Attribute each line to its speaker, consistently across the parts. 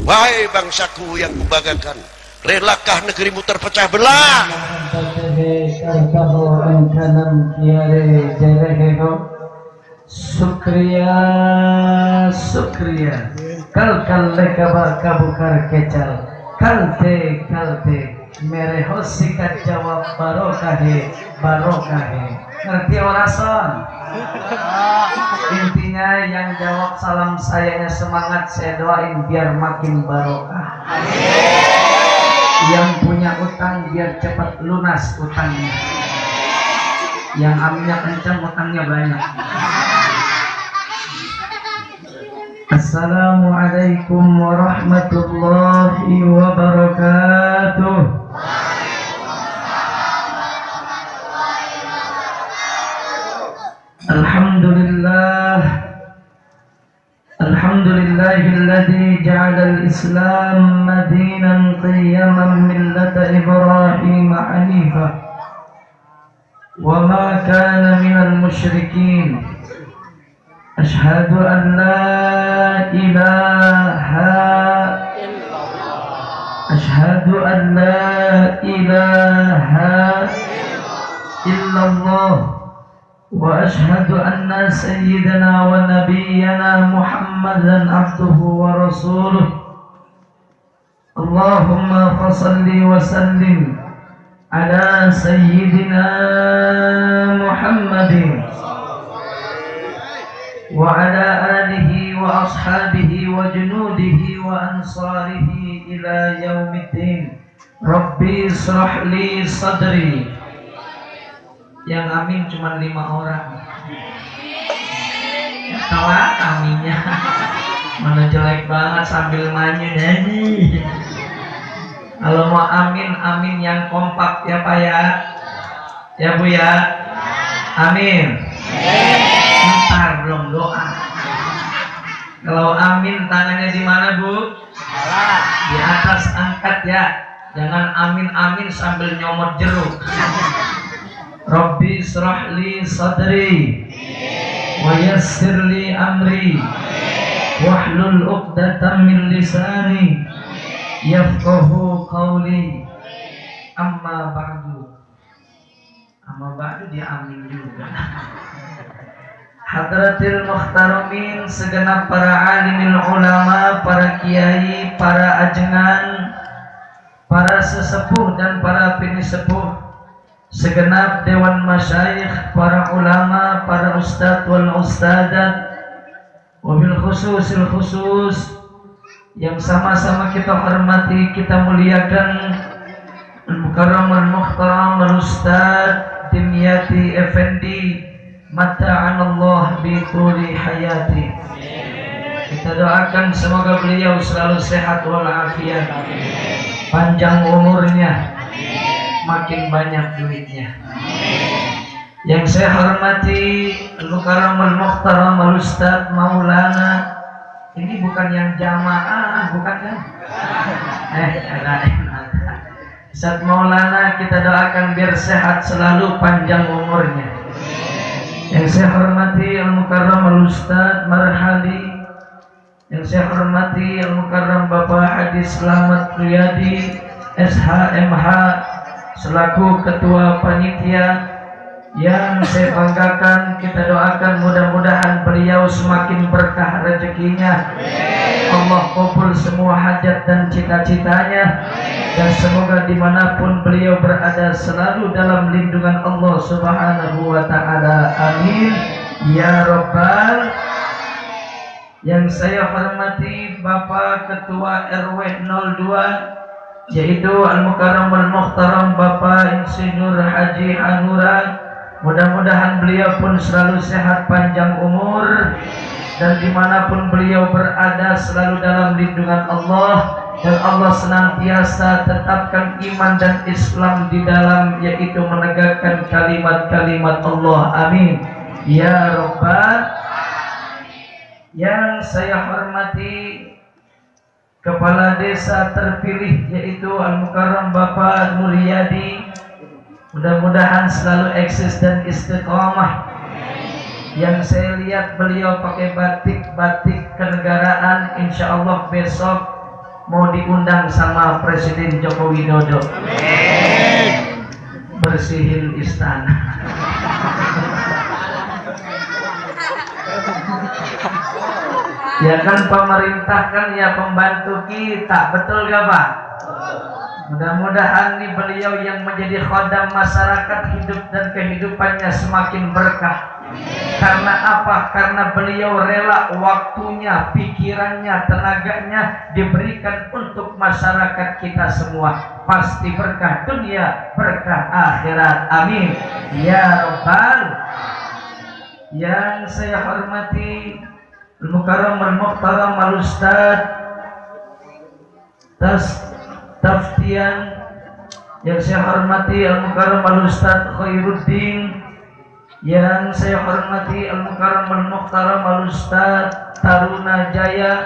Speaker 1: Wahai bangsaku yang kubanggakan, relakah negerimu terpecah belah?
Speaker 2: Sukriya sukriya kal lekaba kabukar kecal kalte mere hosikat jawab barokahe ngerti orason. Intinya yang jawab salam sayanya semangat, saya doain biar makin barokah. Yang punya utang biar cepat lunas utangnya. Yang aminnya kencang utangnya banyak. Assalamualaikum warahmatullahi wabarakatuh. Alhamdulillahilladzi ja'alal Islam madinan qiyaman millata Ibrahim hanifah wa ma kana minal musyrikin. Asyhadu an la ilaha illallah wa asyhadu anna sayyidana wa nabiyyana Muhammadan abduhu wa rasuluh. Allahumma fasalli wa sallim ala sayyidina Muhammadin wa ala alihi wa ashabihi wa junudihi wa ansarihi ila yaumiddin. Rabbi israh li sadri. Yang amin cuma 5 orang. Tawa aminnya mana jelek banget sambil manyun ini. Kalau mau amin yang kompak ya Pak ya. Ya Bu ya. Amin. Ntar belum doa. Kalau amin tangannya di mana Bu? Di atas angkat ya. Jangan amin sambil nyomot jeruk. Rabbi israh li sadri wa yassir li amri wahlul 'uqdatam min lisani yafqahu qawli. Amma ba'du dia amin juga. Hadratil muhtaramin, segenap para alimil ulama, para kiai, para ajengan, para sesepuh dan para pinisepuh, segenap dewan masyayikh, para ulama, para ustadz wal ustadzat, wabil khusus yang sama-sama kita hormati, kita muliakan Al-Mukarram Al-Mukhtaram Al-Ustadz Dimyati Effendi, mata'anallah bi tuli hayati. Kita doakan semoga beliau selalu sehat walafiat, panjang umurnya, makin banyak duitnya. Yang saya hormati Al-Mukarram Al-Mukhtaram Al-Ustadz Maulana, ini bukan yang jamaah, bukan kan? Ustadz Maulana kita doakan biar sehat selalu, panjang umurnya. Yang saya hormati Al-Mukarram Al-Ustadz Marhali, yang saya hormati Al-Mukarram Bapak Haji Slamet Riyadi SHMH selaku ketua panitia, yang saya banggakan, kita doakan mudah-mudahan beliau semakin berkah rezekinya, Allah kabul semua hajat dan cita-citanya, dan semoga dimanapun beliau berada selalu dalam lindungan Allah Subhanahu wa ta'ala, amin ya rabbal. Yang saya hormati Bapak Ketua RW 02, yaitu Al-Mukarram Al-Mukhtaram Bapak Insinyur Haji Hanura. Mudah-mudahan beliau pun selalu sehat, panjang umur, dan dimanapun beliau berada selalu dalam lindungan Allah, dan Allah senantiasa tetapkan iman dan Islam di dalam, yaitu menegakkan kalimat-kalimat Allah, amin ya rabbal. Yang saya hormati Kepala Desa terpilih, yaitu Al-Mukarram Bapak Nuryadi, mudah-mudahan selalu eksis dan istiqomah. Yang saya lihat beliau pakai batik kenegaraan, insya Allah besok mau diundang sama Presiden Joko Widodo. Bersihin istana. Ya kan pemerintah kan ya pembantu kita, betul gak Pak? Mudah-mudahan nih beliau yang menjadi khodam masyarakat hidup dan kehidupannya semakin berkah. Karena apa? Karena beliau rela waktunya, pikirannya, tenaganya diberikan untuk masyarakat kita semua. Pasti berkah dunia, berkah akhirat. Amin. Ya Rabbal. Yang saya hormati Al-Mukarram Al-Muhtaram Al-Ustad Taftian, yang saya hormati Al-Mukarram Al-Ustad Khairuddin, yang saya hormati Al-Mukarram Al-Muhtaram Al-Ustad Taruna Jaya,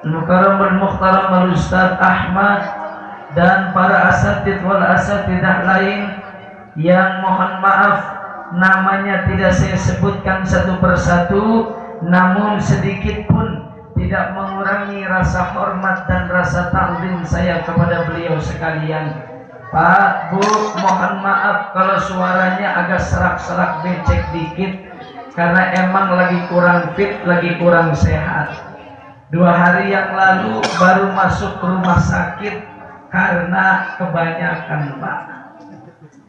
Speaker 2: Al-Mukarram Al-Muhtaram Al-Ustad Ahmad, dan para asatidz wal asatidah lain yang mohon maaf namanya tidak saya sebutkan satu persatu, namun sedikit pun tidak mengurangi rasa hormat dan rasa takzim saya kepada beliau sekalian. Pak, Bu, mohon maaf kalau suaranya agak serak-serak becek dikit, karena emang lagi kurang fit, lagi kurang sehat. 2 hari yang lalu baru masuk rumah sakit karena kebanyakan, Pak.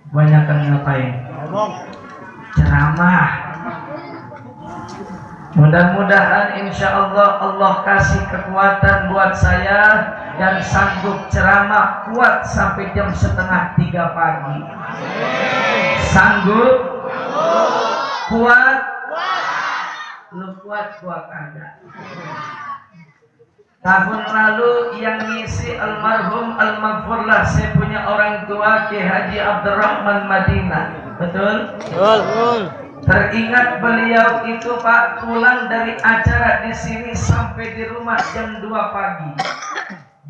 Speaker 2: Kebanyakan ngapain? Ceramah. Mudah-mudahan insya Allah Allah kasih kekuatan buat saya dan sanggup ceramah kuat sampai jam 2:30 pagi. Sanggup? Kuat? Lu kuat, gua kagak. Tahun lalu yang ngisi almarhum almaghfurlah, saya punya orang tua Ki Haji Abdurrahman Madinah. Betul? Betul. Teringat beliau itu Pak pulang dari acara di sini sampai di rumah jam 2 pagi.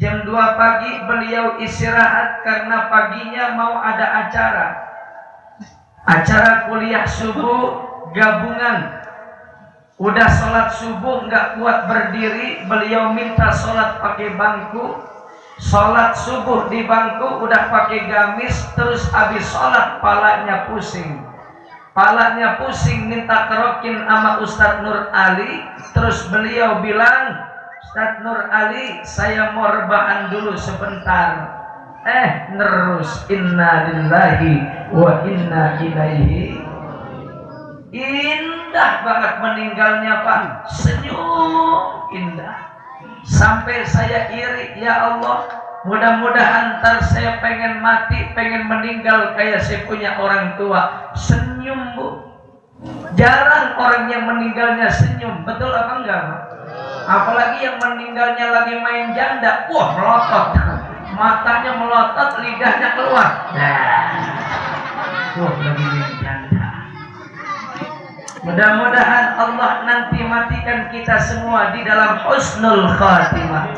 Speaker 2: Jam 2 pagi beliau istirahat karena paginya mau ada acara. Acara kuliah subuh gabungan. Udah sholat subuh nggak kuat berdiri, beliau minta sholat pakai bangku. Sholat subuh di bangku udah pakai gamis, terus habis sholat palanya pusing. Palanya pusing minta kerokin sama Ustadz Nur Ali. Terus beliau bilang, Ustadz Nur Ali, saya mau rebahan dulu sebentar. Nerus, inna lillahi wa inna ilaihi. Indah banget meninggalnya Pak, senyum indah. Sampai saya iri, ya Allah, mudah-mudahan ntar saya pengen mati, pengen meninggal kayak saya punya orang tua. Senyum Bu. Jarang orang yang meninggalnya senyum, betul apa enggak Pak? Apalagi yang meninggalnya lagi main janda, wah melotot. Matanya melotot, lidahnya keluar. Wah lagi main janda. Mudah-mudahan Allah nanti matikan kita semua di dalam husnul khatimah.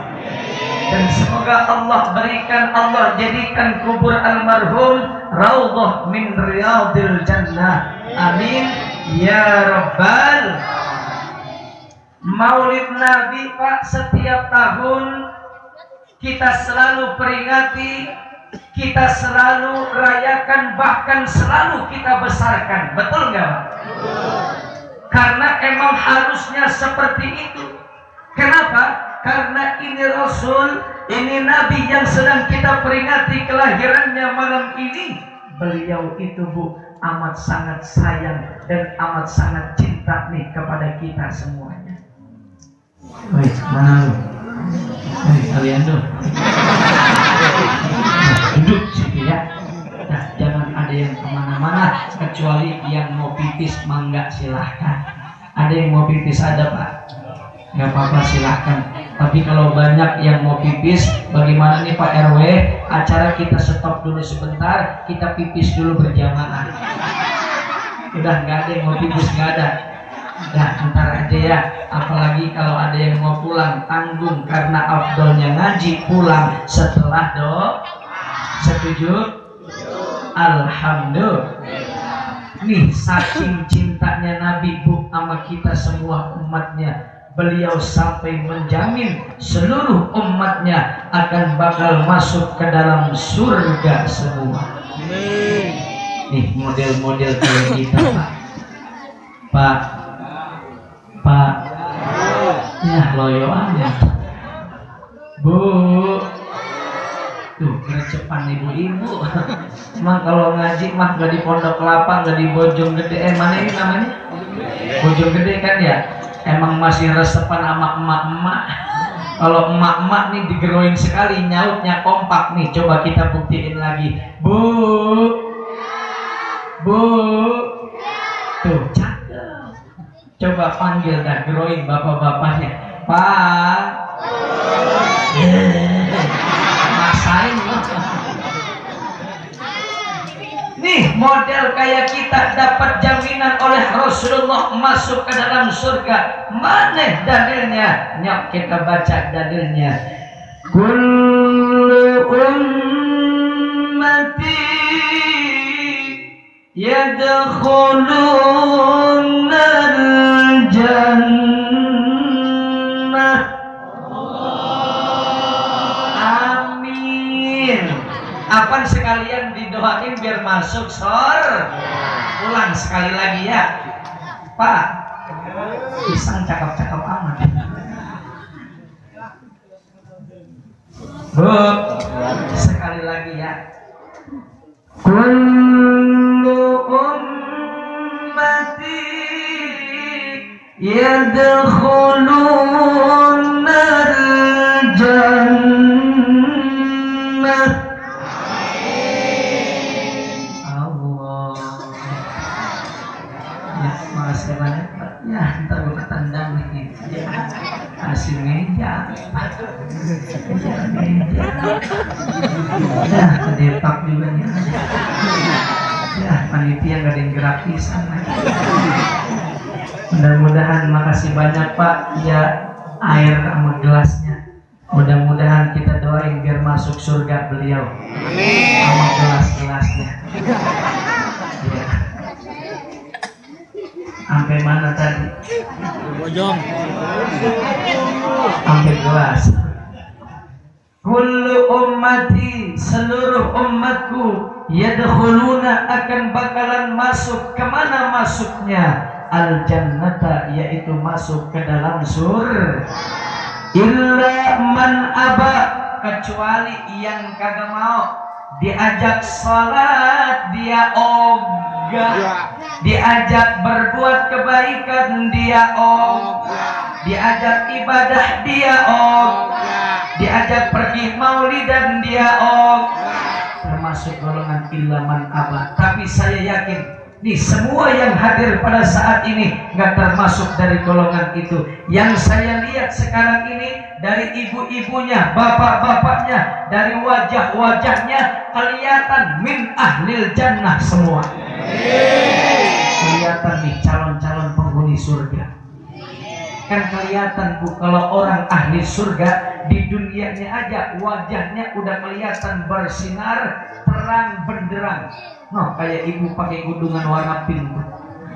Speaker 2: Dan semoga Allah berikan, Allah jadikan kubur almarhum raudhah min riyadil jannah. Amin ya rabbal. Maulid Nabi Pak, setiap tahun kita selalu peringati, kita selalu rayakan, bahkan selalu kita besarkan. Betul nggak Pak? Karena emang harusnya seperti itu. Kenapa? Karena ini Rasul, ini Nabi yang sedang kita peringati kelahirannya malam ini. Beliau itu Bu amat sangat sayang dan amat sangat cinta nih kepada kita semuanya. Woi, mana lu? Woi, kalian tuh. Duduk situ ya. Nah, jangan ada yang kemana-mana kecuali yang mau pipis, mangga silahkan. Ada yang mau pipis ada Pak? Gak apa-apa silahkan. Tapi kalau banyak yang mau pipis, bagaimana nih Pak RW? Acara kita stop dulu sebentar, kita pipis dulu berjamaah. Udah nggak ada yang mau pipis, nggak ada. Nah, ntar aja ya. Apalagi kalau ada yang mau pulang, tanggung karena afdolnya ngaji pulang setelah doa. Setuju? Alhamdulillah. Nih saking cintanya Nabi Bu sama kita semua umatnya. beliau sampai menjamin seluruh umatnya akan bakal masuk ke dalam surga semua. Nih model-model kayak kita, Pak. Ya loyoannya, Bu. Tuh kerecepan ibu-ibu. Emang kalau ngaji mah gak di Pondok Kelapa, gak di Bojonggede. Mana ini namanya? Bojonggede kan ya. Emang masih resepan sama emak-emak. Kalau emak-emak nih digeroin sekali, nyautnya kompak nih. Coba kita buktiin lagi. Bu. Tuh cakep. Coba panggil dah, geroin bapak-bapaknya. Pak. Masain loh. Nih model kayak kita dapat jaminan oleh Rasulullah masuk ke dalam surga. Mana dalilnya? Nyok kita baca dalilnya. Kullu ummati yadkhuluna al-jannah. Amin. Apaan sekalian didoain biar masuk surga. Ulang sekali lagi ya, Pak. Pisang cakep-cakep amat. Bu, sekali lagi ya. Kullu ummati yadkhuluna al-jannah. Makasih banyak Pak. Ya ntar gue ketendang nih. Kasih meja. Ya kedepak juga nih. Ya panitia gak ada yang gratisan. Mudah-mudahan makasih banyak Pak. Ya air sama gelasnya. Mudah-mudahan kita doain biar masuk surga beliau. Amin. Sama gelas-gelasnya. Ya. Sampai mana tadi? Bojong. Sampai gelas. Kullu ummati, seluruh umatku, yadkhuluna akan bakalan masuk. Kemana masuknya? Al-jannata, yaitu masuk ke dalam surga. Illa man aba, kecuali yang kagak mau. Diajak sholat dia ogah, diajak berbuat kebaikan dia ogah, diajak ibadah dia ogah, diajak pergi maulidan dia ogah. Termasuk golongan ilaman abad. Tapi saya yakin nih semua yang hadir pada saat ini nggak termasuk dari golongan itu. Yang saya lihat sekarang ini dari ibu-ibunya, bapak-bapaknya, dari wajah-wajahnya kelihatan min ahlil jannah semua. Kelihatan nih calon-calon penghuni surga. Kan kelihatan Bu, kalau orang ahli surga di dunianya aja wajahnya udah kelihatan bersinar terang benderang. Noh, kayak ibu pakai gudungan warna pink,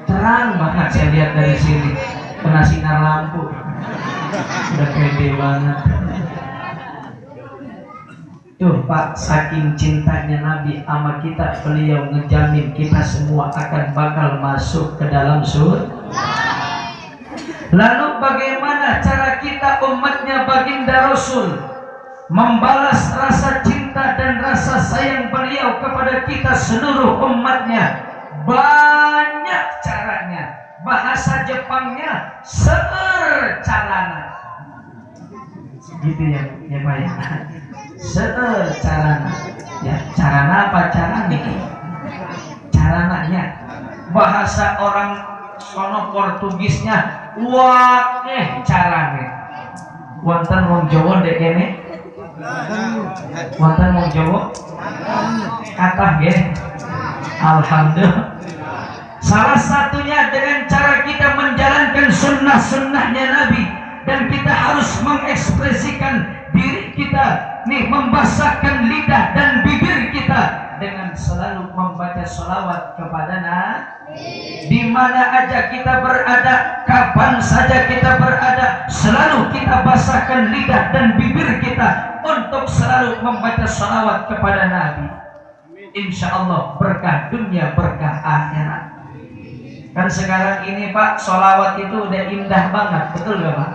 Speaker 2: terang banget saya lihat dari sini, kena sinar lampu, udah pede banget. Tuh Pak, saking cintanya Nabi sama kita, beliau ngejamin kita semua akan bakal masuk ke dalam surga. Lalu bagaimana cara kita umatnya baginda Rasul membalas rasa cinta dan rasa sayang beliau kepada kita seluruh umatnya? Banyak caranya. Bahasa Jepangnya secarana. Gitu ya, ya Pak ya. Secarana. Ya, carana apa caranya? Carananya. Bahasa orang sono Portugisnya wakeh carane. Wonten wong Jawa ndek kene. Wonten wong Jawa kathah nggih. Alhamdulillah. Salah satunya dengan cara kita menjalankan sunnah-sunnahnya Nabi, dan kita harus mengekspresikan diri kita nih, membasahkan lidah dan bibir kita dengan selalu membaca sholawat kepada Nabi. Di mana aja kita berada, kapan saja kita berada, selalu kita basahkan lidah dan bibir kita untuk selalu membaca sholawat kepada Nabi. Insya Allah berkah dunia, berkah akhirat. Kan sekarang ini Pak, sholawat itu udah indah banget, betul gak Pak?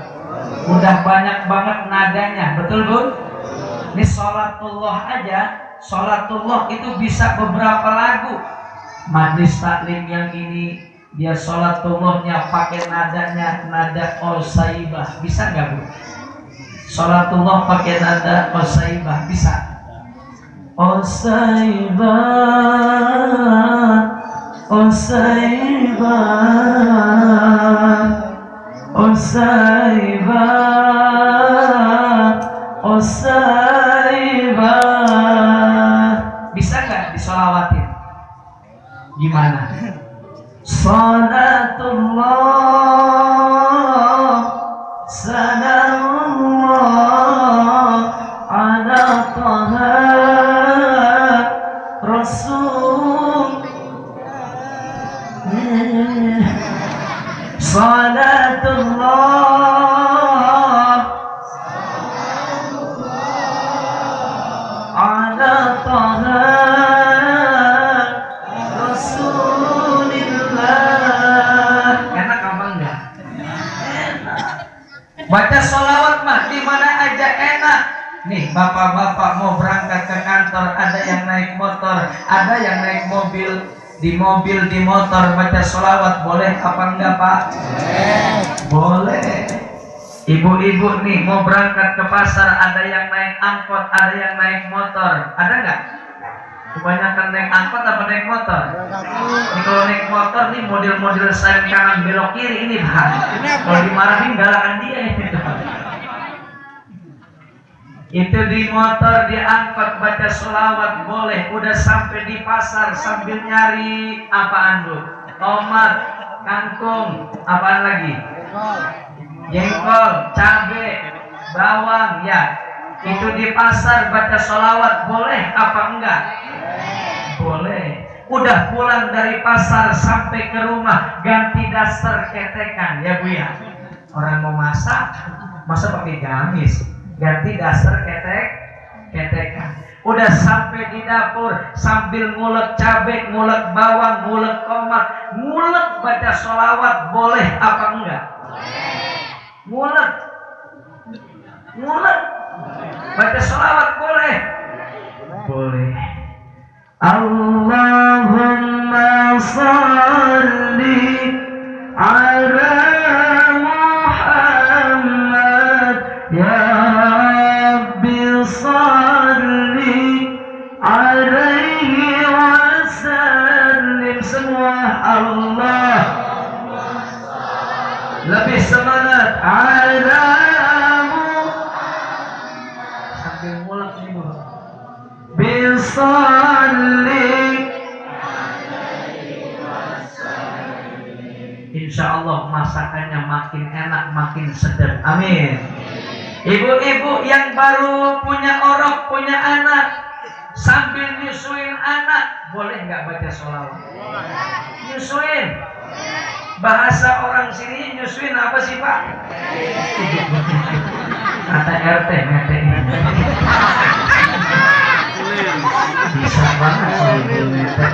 Speaker 2: Udah banyak banget nadanya, betul Bun? Ini sholatullah aja, sholatullah itu bisa beberapa lagu. Majlis taklim yang ini dia sholatullahnya pakai nadanya nada osaibah, bisa nggak Bu? Sholatullah pakai nada osaibah bisa? Osaibah, osaibah, osaibah, osaibah. Bisa nggak disolawatin? Gimana? Salatullah, salamullah ala taha rasul. Salatullah ala taha baca sholawat mah di mana aja enak. Nih bapak-bapak mau berangkat ke kantor, ada yang naik motor, ada yang naik mobil, di motor baca sholawat boleh apa enggak Pak? Boleh. Ibu-ibu nih mau berangkat ke pasar, ada yang naik angkot, ada yang naik motor, ada nggak? Kebanyakan naik angkot apa naik motor? Ini kalau naik motor nih model-model sayap kanan belok kiri ini Pak. Kalau dimarahin galakan dia itu. Itu di motor, di angkot baca sholawat boleh. Udah sampai di pasar sambil nyari apaan Bu? Tomat, kangkung, apaan lagi? Jengkol, cabe, bawang ya. Itu di pasar baca sholawat boleh apa enggak? Boleh. Udah pulang dari pasar sampai ke rumah ganti daster ketekan ya Bu ya. Orang mau masak masa pakai gamis, ganti daster ketekan. Udah sampai di dapur sambil ngulek cabai, ngulek bawang, ngulek tomat, ngulek baca sholawat boleh apa enggak? Ngulek baca sholawat boleh. Boleh. Allahumma salli ala Muhammad ya Rabbi salli alaihi wasallim. Semua Allah lebih semangat ala sambil mulak nih Bu. Bisalli insya Allah masakannya makin enak, makin sedap. Amin. Ibu-ibu yang baru punya orok, punya anak, sambil nyusuin anak, boleh nggak baca sholawat? Nyusuin. Bahasa orang sini nyusuin apa sih Pak? Kata RT, ngete. Bisa banget ngete.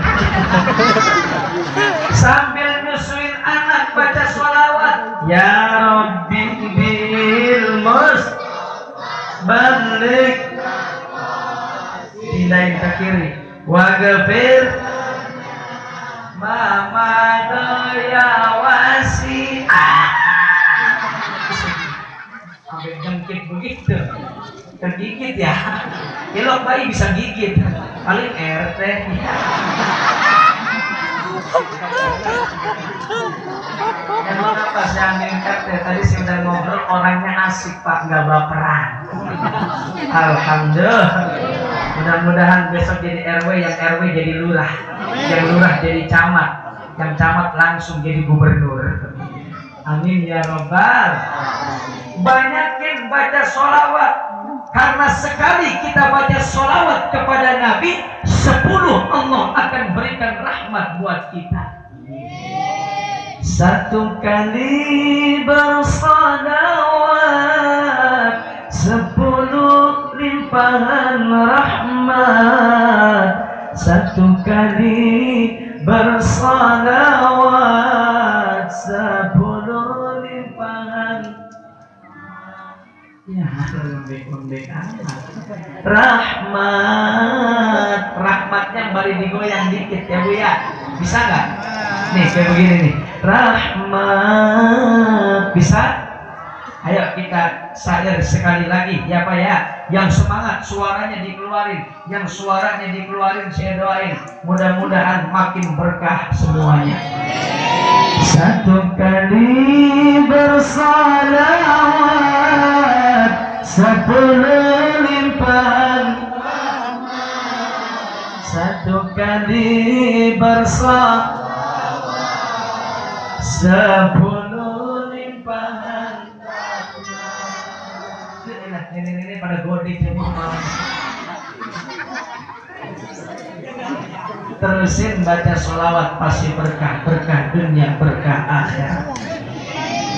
Speaker 2: Sambil nyusuin anak baca sholawat. Ya Rabbi bil mus balik. Pindahin ke kiri. Waghfir Mama doya wasi sampai jengkit begitu, tergigit ya. Elok bayi bisa gigit, paling RT. Emang apa sih ambil RT? Tadi saya udah ngobrol, orangnya asik Pak, nggak baperan. Alhamdulillah. Mudah-mudahan besok jadi RW, yang RW jadi lurah, yang lurah jadi camat, yang camat langsung jadi gubernur. Amin ya robbal. Banyakin baca sholawat. Karena sekali kita baca sholawat kepada Nabi, 10 Allah akan berikan rahmat buat kita. Satu kali bersalawat, 10 limpahan rahmat. Satu kali bersalawat, 10 limpahan. Ya, lembek-lembek amat. Rahmat, rahmatnya balik digoyang dikit ya Bu ya. Bisa nggak? Nih kayak begini nih. Rahmat, bisa? Ayo kita syair sekali lagi ya Pak ya. Yang semangat suaranya dikeluarin, yang suaranya dikeluarin saya doain mudah-mudahan makin berkah semuanya. Satu kali bersalawat, 10 limpahan. Satu kali bersalawat, 10 limpahan. Ini pada godik semua. Terusin baca sholawat pasti berkah, berkah dunia, berkah akhirat.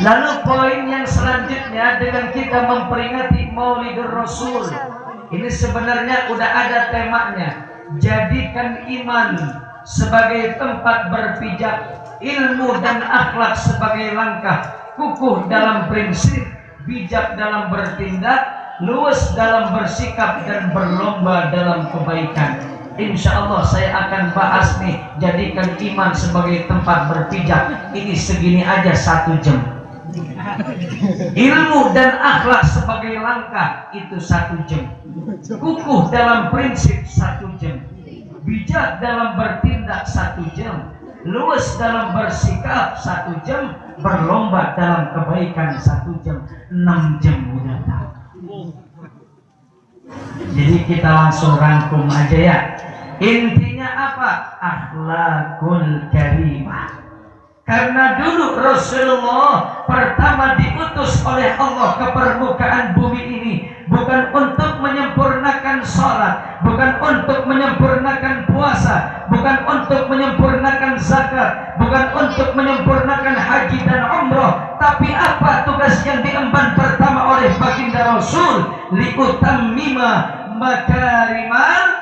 Speaker 2: Lalu poin yang selanjutnya dengan kita memperingati Maulidur Rasul. Ini sebenarnya udah ada temanya. Jadikan iman sebagai tempat berpijak, ilmu dan akhlak sebagai langkah, kukuh dalam prinsip, bijak dalam bertindak, luwes dalam bersikap dan berlomba dalam kebaikan. Insya Allah saya akan bahas nih, jadikan iman sebagai tempat berpijak. Ini segini aja 1 jam. Ilmu dan akhlak sebagai langkah itu 1 jam. Kukuh dalam prinsip 1 jam. Bijak dalam bertindak 1 jam. Luwes dalam bersikap 1 jam. Berlomba dalam kebaikan 1 jam. 6 jam udah tahu. Jadi kita langsung rangkum aja ya. Intinya apa? Akhlakul karimah. Karena dulu Rasulullah pertama diutus oleh Allah ke permukaan bumi ini bukan untuk menyempurnakan sholat, bukan untuk menyempurnakan puasa, bukan untuk menyempurnakan zakat, bukan untuk menyempurnakan haji dan umrah. Tapi apa tugas yang diemban pertama oleh baginda Rasul? Liutammima makarimal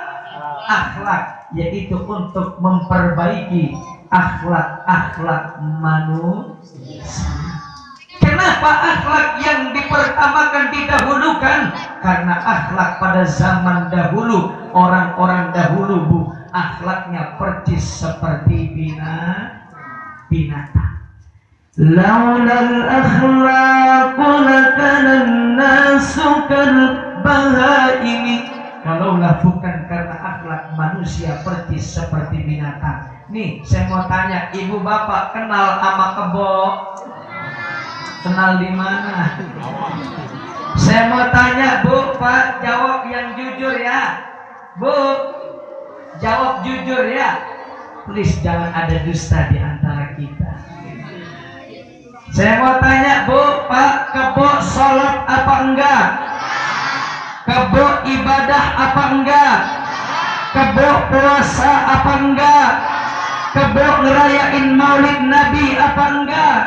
Speaker 2: akhlak, yaitu untuk memperbaiki akhlak-akhlak manusia. Kenapa akhlak yang dipertamakan didahulukan? Karena akhlak pada zaman dahulu, orang-orang dahulu Bu, akhlaknya percis seperti binatang. Laulal akhlaqu lakana an-nasu kal bahaimi. Kalaulah bukan karena akhlak manusia percis seperti binatang. Nih, saya mau tanya, ibu bapak kenal sama kebo? Kenal di mana? Saya mau tanya, Bu, Pak, jawab yang jujur ya. Bu, jawab jujur ya. Please jangan ada dusta di antara kita. Saya mau tanya, Bu, Pak, kebo sholat apa enggak? Kebo ibadah apa enggak? Kebo puasa apa enggak? Kebo ngerayain maulid Nabi apa enggak?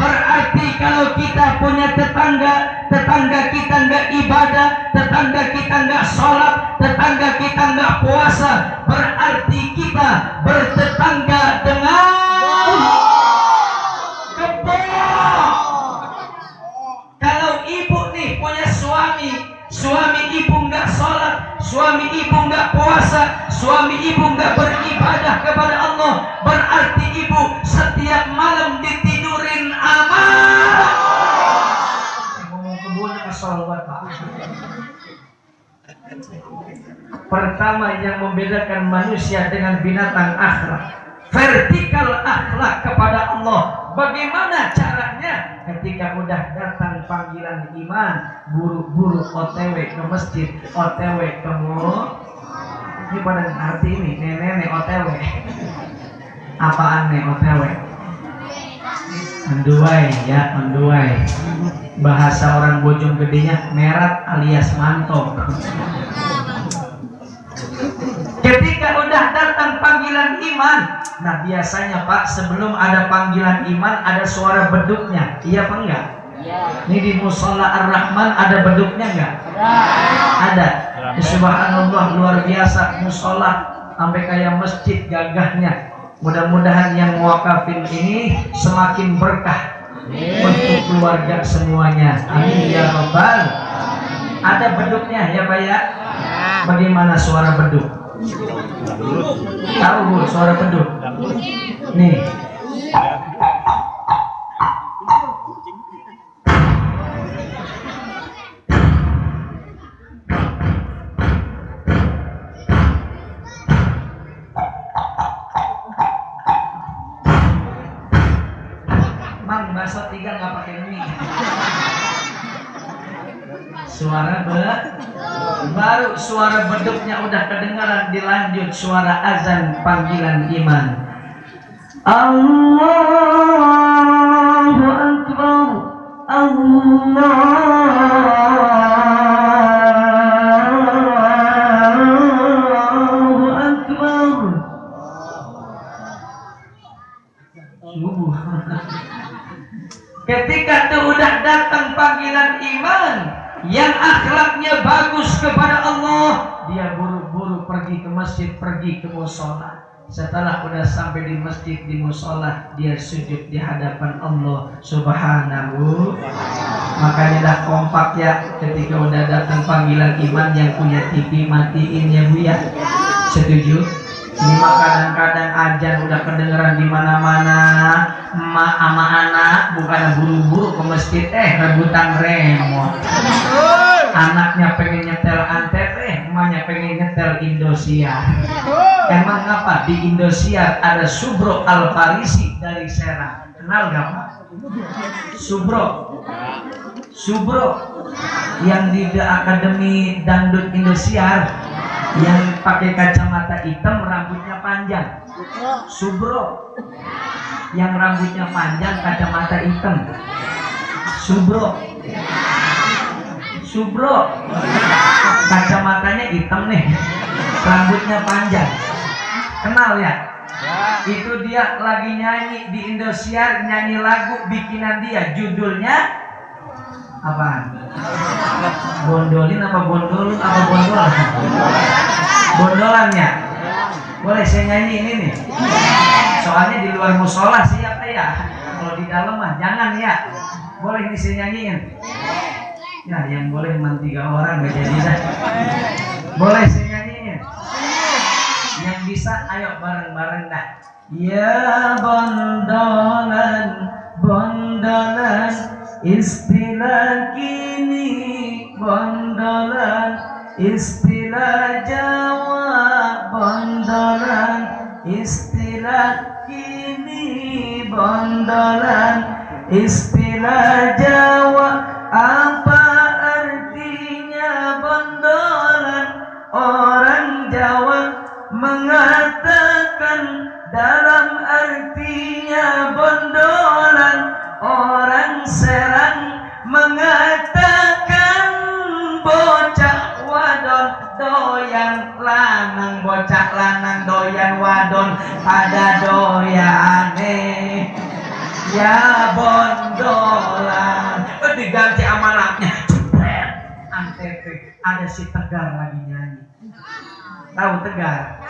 Speaker 2: Berarti kalau kita punya tetangga, tetangga kita enggak ibadah, tetangga kita enggak sholat, tetangga kita enggak puasa, berarti kita bertetangga dengan kebo. Kalau ibu nih punya suami ibu enggak sholat, suami ibu enggak puasa, suami ibu enggak beribadah kepada Allah, berarti ibu setiap malam ditidurin amal. Ngomong kebun asal Pak. Pertama yang membedakan manusia dengan binatang akhlak, vertikal akhlak kepada Allah. Bagaimana caranya? Ketika udah datang panggilan iman, buru-buru OTW ke masjid, OTW ke mall. Ini pada ngerti ini, nenek OTW. Apaan nih OTW? Menduai ya, menduai. Bahasa orang Bojong Gedenya merat alias mantap. Ketika udah datang panggilan iman, nah biasanya Pak sebelum ada panggilan iman ada suara beduknya, iya apa enggak? Ini di Musola Ar-Rahman ada beduknya enggak? Ada. Subhanallah luar biasa musola sampai kayak masjid gagahnya. Mudah-mudahan yang wakafin ini semakin berkah untuk keluarga semuanya. Amin ya Rabbal. Ada beduknya ya Pak ya? Bagaimana suara beduk? Tahu Bu suara beduk? Nih. Mang bakso 3 nggak pakai mie. Suara baru suara beduknya udah kedengaran, dilanjut suara azan panggilan iman. Allahu Akbar, Allahu Akbar. Subuh. Ketika tuh udah datang panggilan iman, yang akhlaknya bagus kepada Allah, dia buru-buru pergi ke masjid, pergi ke musola. Setelah udah sampai di masjid, di musola, dia sujud di hadapan Allah Subhanahu. Makanya dah kompak ya, ketika udah datang panggilan iman, yang punya TV matiin ya Bu ya. Setuju? Ini mah kadang-kadang ajan udah kedengeran di mana-mana. Emak sama anak bukan buru-buru ke masjid, rebutan remote. Anaknya pengen nyetel Antv, emaknya pengen nyetel Indosiar. Emang apa? Di Indosiar ada Subro Al-Farisi dari Serang. Kenal gak Pak? Subro yang di Akademi Dangdut Indosiar, yang pakai kacamata hitam, rambutnya panjang. Subro yang rambutnya panjang, kacamata hitam. Subro kacamatanya hitam nih, rambutnya panjang. Kenal ya? Itu dia lagi nyanyi di Indosiar, nyanyi lagu bikinan dia, judulnya apaan? Bondolin apa bondolun apa bondolan? Bondolannya. Boleh saya nyanyi ini nih? Soalnya di luar musola siapa ya? Kalau di dalam mah jangan ya. Boleh nih saya nyanyiin? Ya yang boleh cuma 3 orang gak jadi dah. Boleh saya nyanyiin? Yang bisa ayo bareng-bareng dah. Ya bondolan, bondolan, istilah kini bondolan, istilah Jawa bondolan, istilah kini bondolan, istilah Jawa. Apa artinya bondolan? Orang Jawa mengatakan dalam artinya bondolan. Orang Serang mengatakan bocah wadon doyan lanang, bocah lanang doyan wadon pada doyane ya bondolan. Diganti amanatnya Antv, ada si Tegar lagi nyanyi. Tahu Tegar?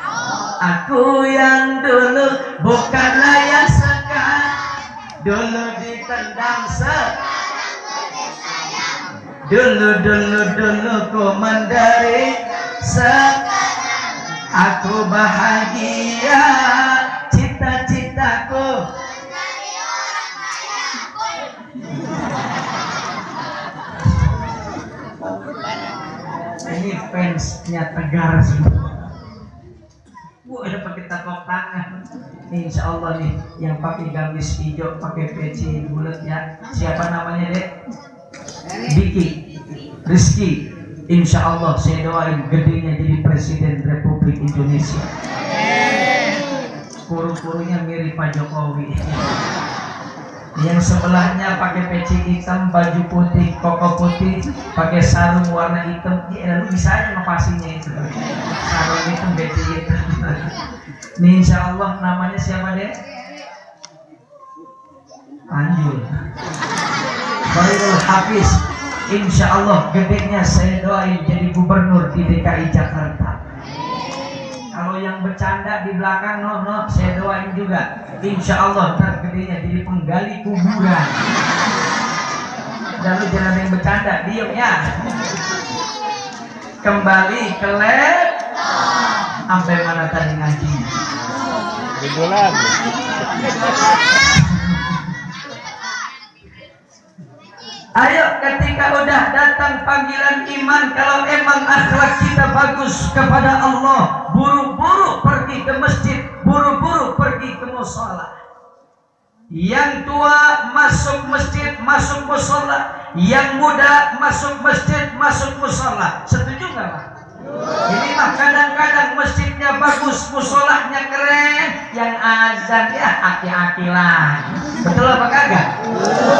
Speaker 2: Aku yang dulu bukanlah yang sekarang, dulu ditendang dulu ku menderita, aku bahagia, cita-citaku ini fansnya Tegar semua. Udah pakai tepuk tangan. Insya Allah nih yang pakai gamis hijau, pakai peci bulat ya. Siapa namanya Dek? Diki Rizky. Insya Allah saya doain gedenya jadi Presiden Republik Indonesia. Kuru-kurunya mirip Pak Jokowi. Yang sebelahnya pakai peci hitam, baju putih, koko putih, pakai sarung warna hitam. Ya, lu bisa aja ngepasinya itu. Sarung hitam, peci hitam. Ini insya Allah namanya siapa deh? Anjul. Khairul Hafiz. Insya Allah gedenya saya doain jadi gubernur di DKI Jakarta. Kalau yang bercanda di belakang, no, saya doain juga. Insya Allah ntar gedenya jadi penggali kuburan. Dan lu jangan ada yang bercanda, diem ya. Kembali ke laptop. Sampai mana tadi ngaji?
Speaker 3: Ribulan.
Speaker 2: Ayo ketika udah datang panggilan iman, kalau emang akhlak kita bagus kepada Allah, buru-buru pergi ke masjid, buru-buru pergi ke mushola. Yang tua masuk masjid, masuk mushola. Yang muda masuk masjid, masuk mushola. Setuju nggak Pak? Ini mah kadang-kadang masjidnya bagus, musholahnya keren, yang azan ya aki-aki lah. Betul apa kagak?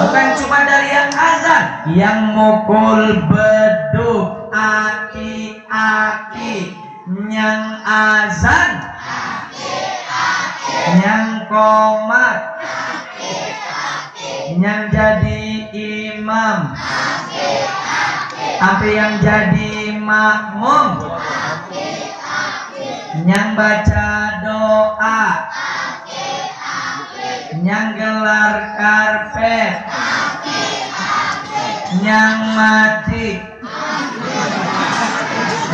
Speaker 2: Bukan cuma dari yang azan, yang mukul beduk aki-aki, yang azan yang komat, yang jadi imam, sampai yang jadi makmum, yang baca doa, yang gelar karpet, yang mati.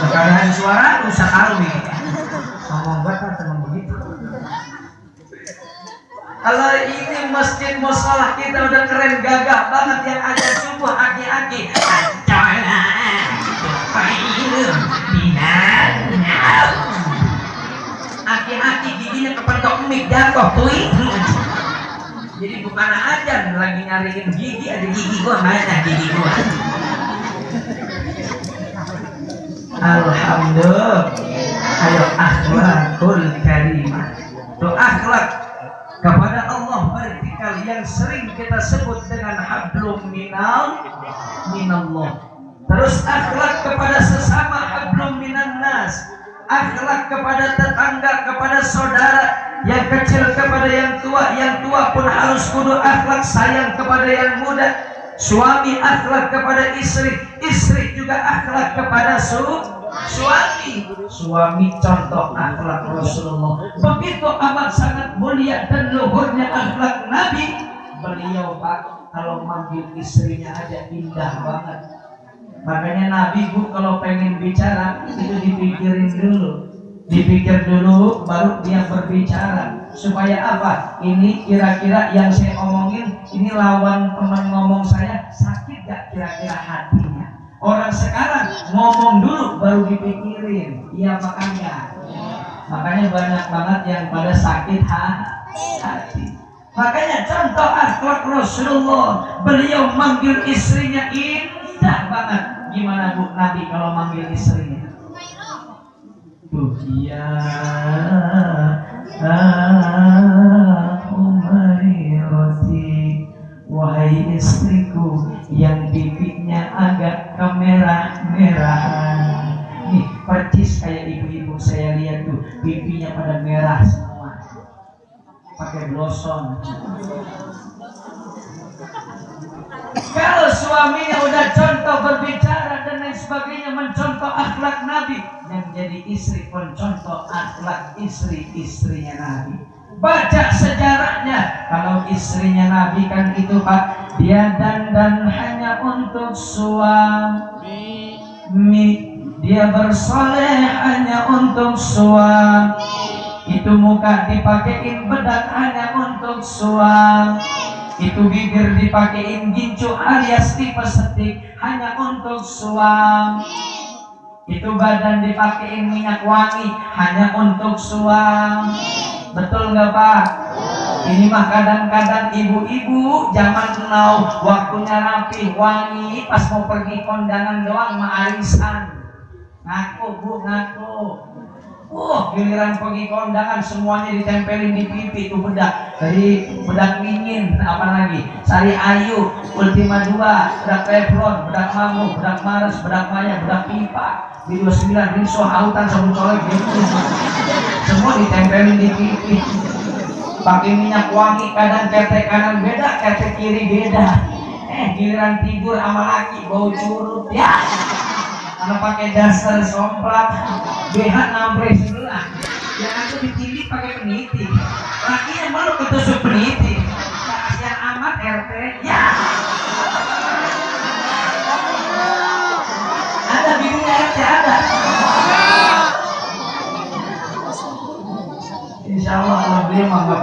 Speaker 2: Keadaan suara rusak arwi. Ngomong banget teman begitu. Kalau ini masjid musholah kita udah keren gagah banget, yang ada subuh aki-aki. Aki-aki giginya kepentok mik jatuh tuh. Jadi bukan aja lagi nyariin gigi, ada gigi gua, mana gigi gua. Alhamdulillah. Ayo akhlakul karimah. Tuh akhlak kepada Allah vertikal yang sering kita sebut dengan hablum minallah. Terus akhlak kepada sesama hablum minan nas. Akhlak kepada tetangga, kepada saudara, yang kecil kepada yang tua pun harus kudu akhlak sayang kepada yang muda. Suami akhlak kepada istri, istri juga akhlak kepada suami. Suami contoh akhlak Rasulullah. Begitu amat sangat mulia dan luhurnya akhlak Nabi. Beliau Pak kalau manggil istrinya aja indah banget. Makanya Nabi Bu kalau pengen bicara itu dipikir dulu baru dia berbicara. Supaya apa? Ini kira-kira yang saya omongin ini lawan teman ngomong saya sakit gak kira-kira hatinya? Orang sekarang ngomong dulu baru dipikirin. Iya makanya. Makanya banyak banget yang pada sakit hati. Makanya contoh akhlak Rasulullah, beliau manggil istrinya indah banget. Gimana Bu Nabi kalau manggil istrinya? Tuh ya Umairati, wahai istriku yang pipinya agak kemerah-merahan. Nih percis kayak ibu-ibu saya lihat tuh pipinya pada merah semua, pakai blossom. Kalau suaminya udah contoh berbicara dan lain sebagainya, mencontoh akhlak Nabi, yang jadi istri pun contoh akhlak istri-istrinya Nabi. Baca sejarahnya, kalau istrinya Nabi kan itu Pak, dia dandan hanya untuk suami, dia bersoleh hanya untuk suami, itu muka dipakein bedak hanya untuk suami, itu bibir dipakein gincu alias dipesetik hanya untuk suami, itu badan dipakein minyak wangi hanya untuk suami. Betul nggak Pak? Ini mah kadang-kadang ibu-ibu zaman now waktunya rapi wangi, pas mau pergi kondangan doang mah arisan. Ngaku Bu, ngaku. Giliran pergi kondangan semuanya ditempelin di pipi itu bedak. Dari bedak dingin, apa lagi? Sari Ayu, Ultima 2, bedak Teflon, bedak Mamuk, bedak Mars, bedak Maya, bedak pipa, B29, Rinso, Hautan, sabun colek gitu. Semua ditempelin di pipi. Pakai minyak wangi, kadang ketek kanan beda, ketek kiri beda. Giliran tidur sama laki bau curut ya. Karena pakai dasar somplak, BH nampre sebelah. Yang aku dipilih pakai peniti. Lakinya malu ketusuk peniti. Kasihan amat RT. Ya. Ada bininya RT ada. Insya Allah kalau beliau mah nggak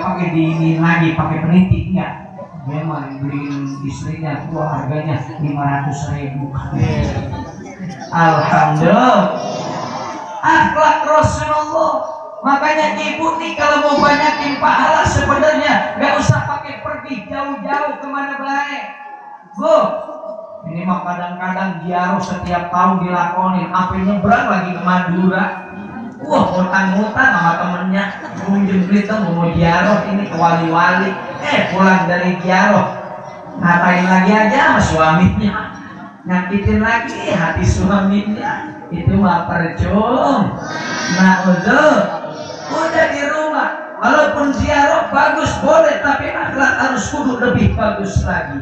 Speaker 2: pakai diinin lagi pakai peniti enggak. Dia mah beliin istrinya tuh harganya 500.000. Alhamdulillah. Akhlak Rasulullah. Makanya ibu nih kalau mau banyakin pahala sebenarnya nggak usah pakai pergi jauh-jauh kemana baik. Bu, ini mah kadang-kadang ziarah setiap tahun dilakonin. Apa nyebrang lagi ke Madura. Ngutang-ngutang sama temennya. Kunjung Blitung mau ziarah ini ke wali-wali. Pulang dari ziarah ngatain lagi aja sama suaminya. Nyakitin lagi hati suaminya, itu mah percuma. Nah udah di rumah, walaupun ziarah bagus boleh, tapi akhlak harus kudu lebih bagus lagi.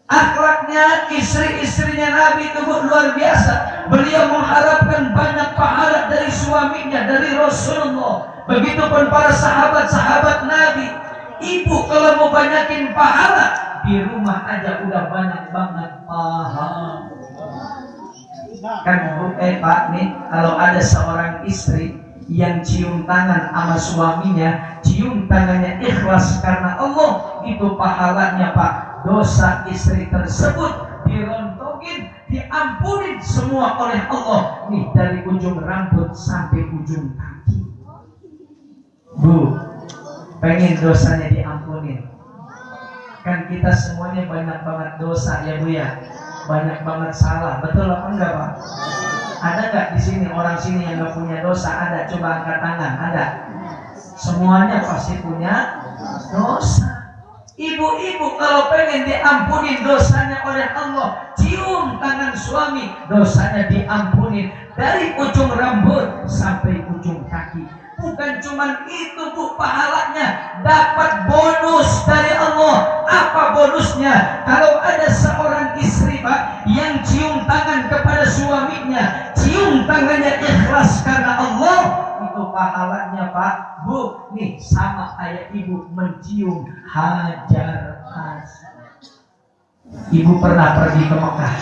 Speaker 2: Akhlaknya istri-istrinya Nabi itu luar biasa. Beliau mengharapkan banyak pahala dari suaminya, dari Rasulullah. Begitupun para sahabat-sahabat Nabi. Ibu kalau mau banyakin pahala, di rumah aja udah banyak banget pahala. Kan Pak nih, kalau ada seorang istri yang cium tangan sama suaminya, cium tangannya ikhlas karena Allah, itu pahalanya Pak. Dosa istri tersebut dirontokin, diampunin semua oleh Allah. Nih dari ujung rambut sampai ujung kaki. Bu, pengen dosanya diampunin? Kan kita semuanya banyak banget dosa ya Bu ya, banyak banget salah, betul apa enggak Pak? Ada nggak di sini orang sini yang nggak punya dosa? Ada, coba angkat tangan. Ada. Semuanya pasti punya dosa. Ibu-ibu kalau pengen diampunin dosanya oleh Allah, cium tangan suami, dosanya diampunin dari ujung rambut sampai ujung kaki. Bukan cuman itu Bu, pahalanya dapat bonus dari Allah. Apa bonusnya? Kalau ada seorang istri Pak yang cium tangan kepada suaminya, cium tangannya ikhlas karena Allah, itu pahalanya Pak Bu, nih sama kayak ibu mencium hajar aswad. Ibu pernah pergi ke Mekah?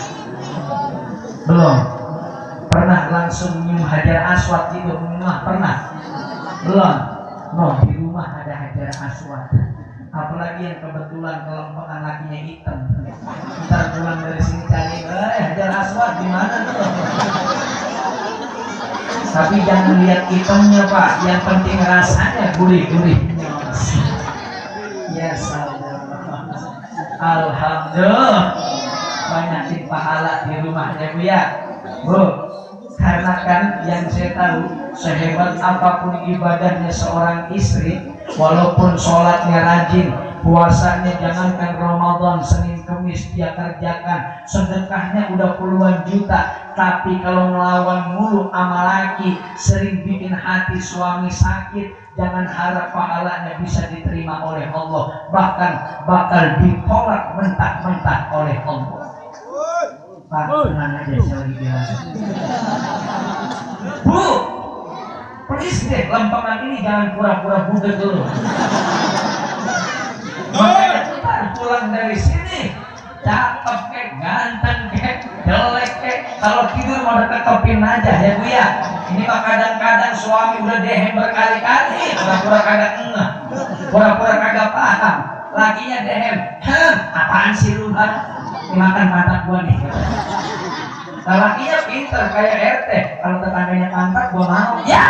Speaker 2: Belum? Pernah langsung nyium hajar aswad itu? Pernah? Belum? No, di rumah ada hajar aswad. Apalagi yang kebetulan kelompokan lakinya hitam. Ntar pulang dari sini cari, hajar aswad gimana tuh? Tapi jangan lihat hitamnya Pak, yang penting rasanya gurih-gurih. Ya salam. Alhamdulillah, banyakin pahala di rumahnya Bu ya. Bu, karena kan yang saya tahu, sehebat apapun ibadahnya seorang istri, walaupun sholatnya rajin, puasanya jangankan Ramadan, Senin Kemis dia kerjakan, sedekahnya udah puluhan juta, tapi kalau melawan mulu sama laki, sering bikin hati suami sakit, jangan harap pahalanya bisa diterima oleh Allah, bahkan bakal ditolak mentah-mentah oleh Allah. Pak, tenang aja, saya lagi bilang. Bu, please deh, lempengan ini jangan pura-pura budek dulu. Makanya kita pulang dari sini, cakep kek, ganteng kek, jelek kek, kalau tidur mau deketopin aja ya Bu ya. Ini mah kadang-kadang suami udah dehem berkali-kali, pura-pura kagak ngeh, pura-pura kagak paham, lakinya dehem, apaan sih lu Bang? Makan mata gua nih. Nah, lakinya pinter kayak RT, kalau tetangganya pantat gua mau. Ya.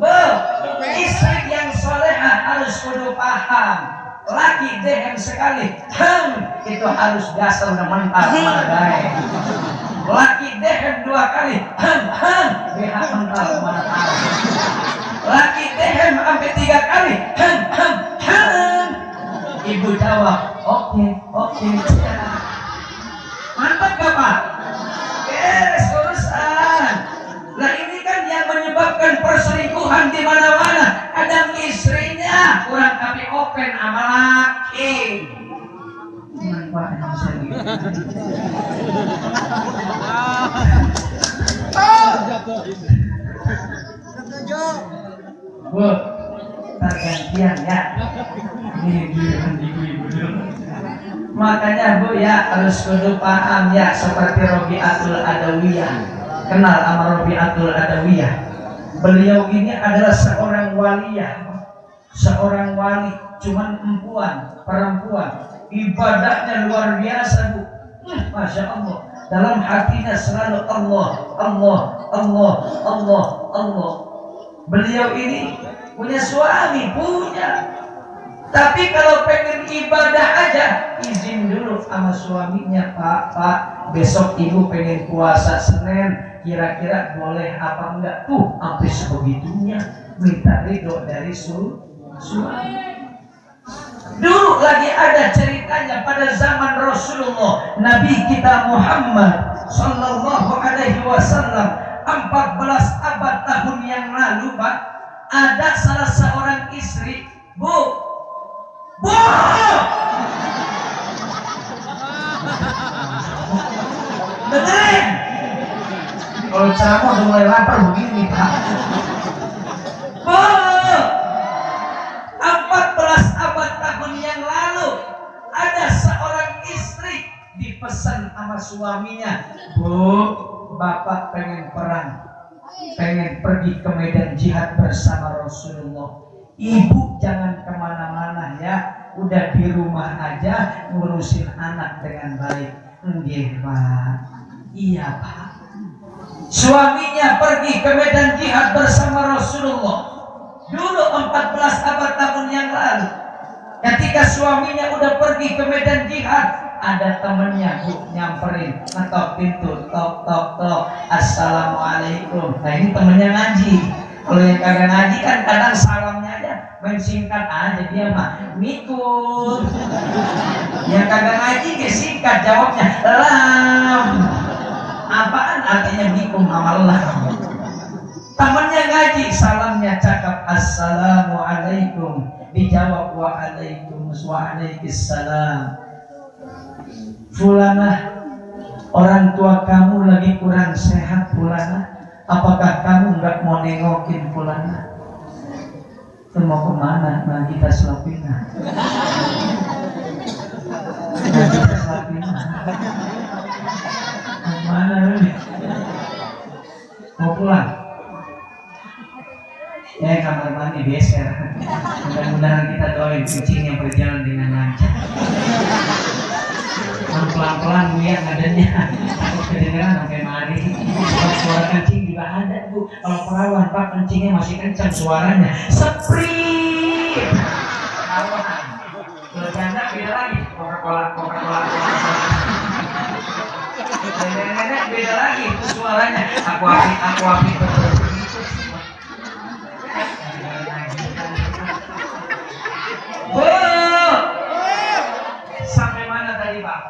Speaker 2: Bu, istri yang solehah harus kudu paham. Laki dehem sekali, itu harus dasar udah mental sama gaya. Laki dehem 2 kali, BH mental mana tahu. Laki dehem sampai 3 kali, ibu jawab, oke. Mantap gak Pak? Beres urusan. Nah ini kan yang menyebabkan perselingkuhan di mana-mana. Kadang istrinya kurang tapi open sama laki. Pak, Bu, tergantian ya. Ini ibu dulu. Makanya Bu ya harus kudu paham ya, seperti Robi'atul Adawiyah. Kenal sama Robi'atul Adawiyah? Beliau ini adalah seorang waliyah, seorang wali, cuman perempuan. Ibadahnya luar biasa Bu. Masya Allah. Dalam hatinya selalu Allah. Beliau ini punya suami, tapi kalau pengen ibadah aja izin dulu sama suaminya. Pak, besok ibu pengen puasa Senin, kira-kira boleh apa enggak? Sampai sebegitunya minta ridho dari suami. Dulu lagi ada ceritanya pada zaman Rasulullah, Nabi kita Muhammad Sallallahu Alaihi Wasallam, 14 abad tahun yang lalu Pak, ada salah seorang istri, Bu, dengerin, kalau ceramah udah mulai lapar begini Pak. 14 abad tahun yang lalu ada seorang istri dipesan sama suaminya, Bu, Bapak pengen perang, pengen pergi ke medan jihad bersama Rasulullah. Ibu jangan kemana-mana ya, udah di rumah aja ngurusin anak dengan baik. Nggih Pak. Iya Pak. Suaminya pergi ke medan jihad bersama Rasulullah. Dulu 14 abad tahun yang lalu, ketika suaminya udah pergi ke medan jihad, ada temennya Bu nyamperin, ngetok pintu, tok. Assalamualaikum. Nah ini temennya ngaji. Kalau yang kagak ngaji kan kadang salamnya aja main singkat aja, dia mah mikun. Yang kagak ngaji dia singkat jawabnya lam. Apaan artinya mikun sama lam? Temannya ngaji, salamnya cakap assalamualaikum, dijawab waalaikumsalam. Fulanah, orang tua kamu lagi kurang sehat Fulanah, apakah kamu nggak mau nengokin Fulanah? Itu mau kemana? Nagita Slavina. Mana nih? Mau pulang? Ya kamar mandi geser. Mudah-mudahan kita doain kucingnya berjalan dengan lancar. Pelan-pelan Bu ya ngadanya. Takut kedengeran sampai mari. Suara kencing juga ada Bu. Kalau perawan Pak kencingnya masih kencang suaranya. Sprint. Kalau janda beda lagi. Coca-Cola. Nenek beda lagi itu suaranya. Aku api. Sampai mana tadi Pak?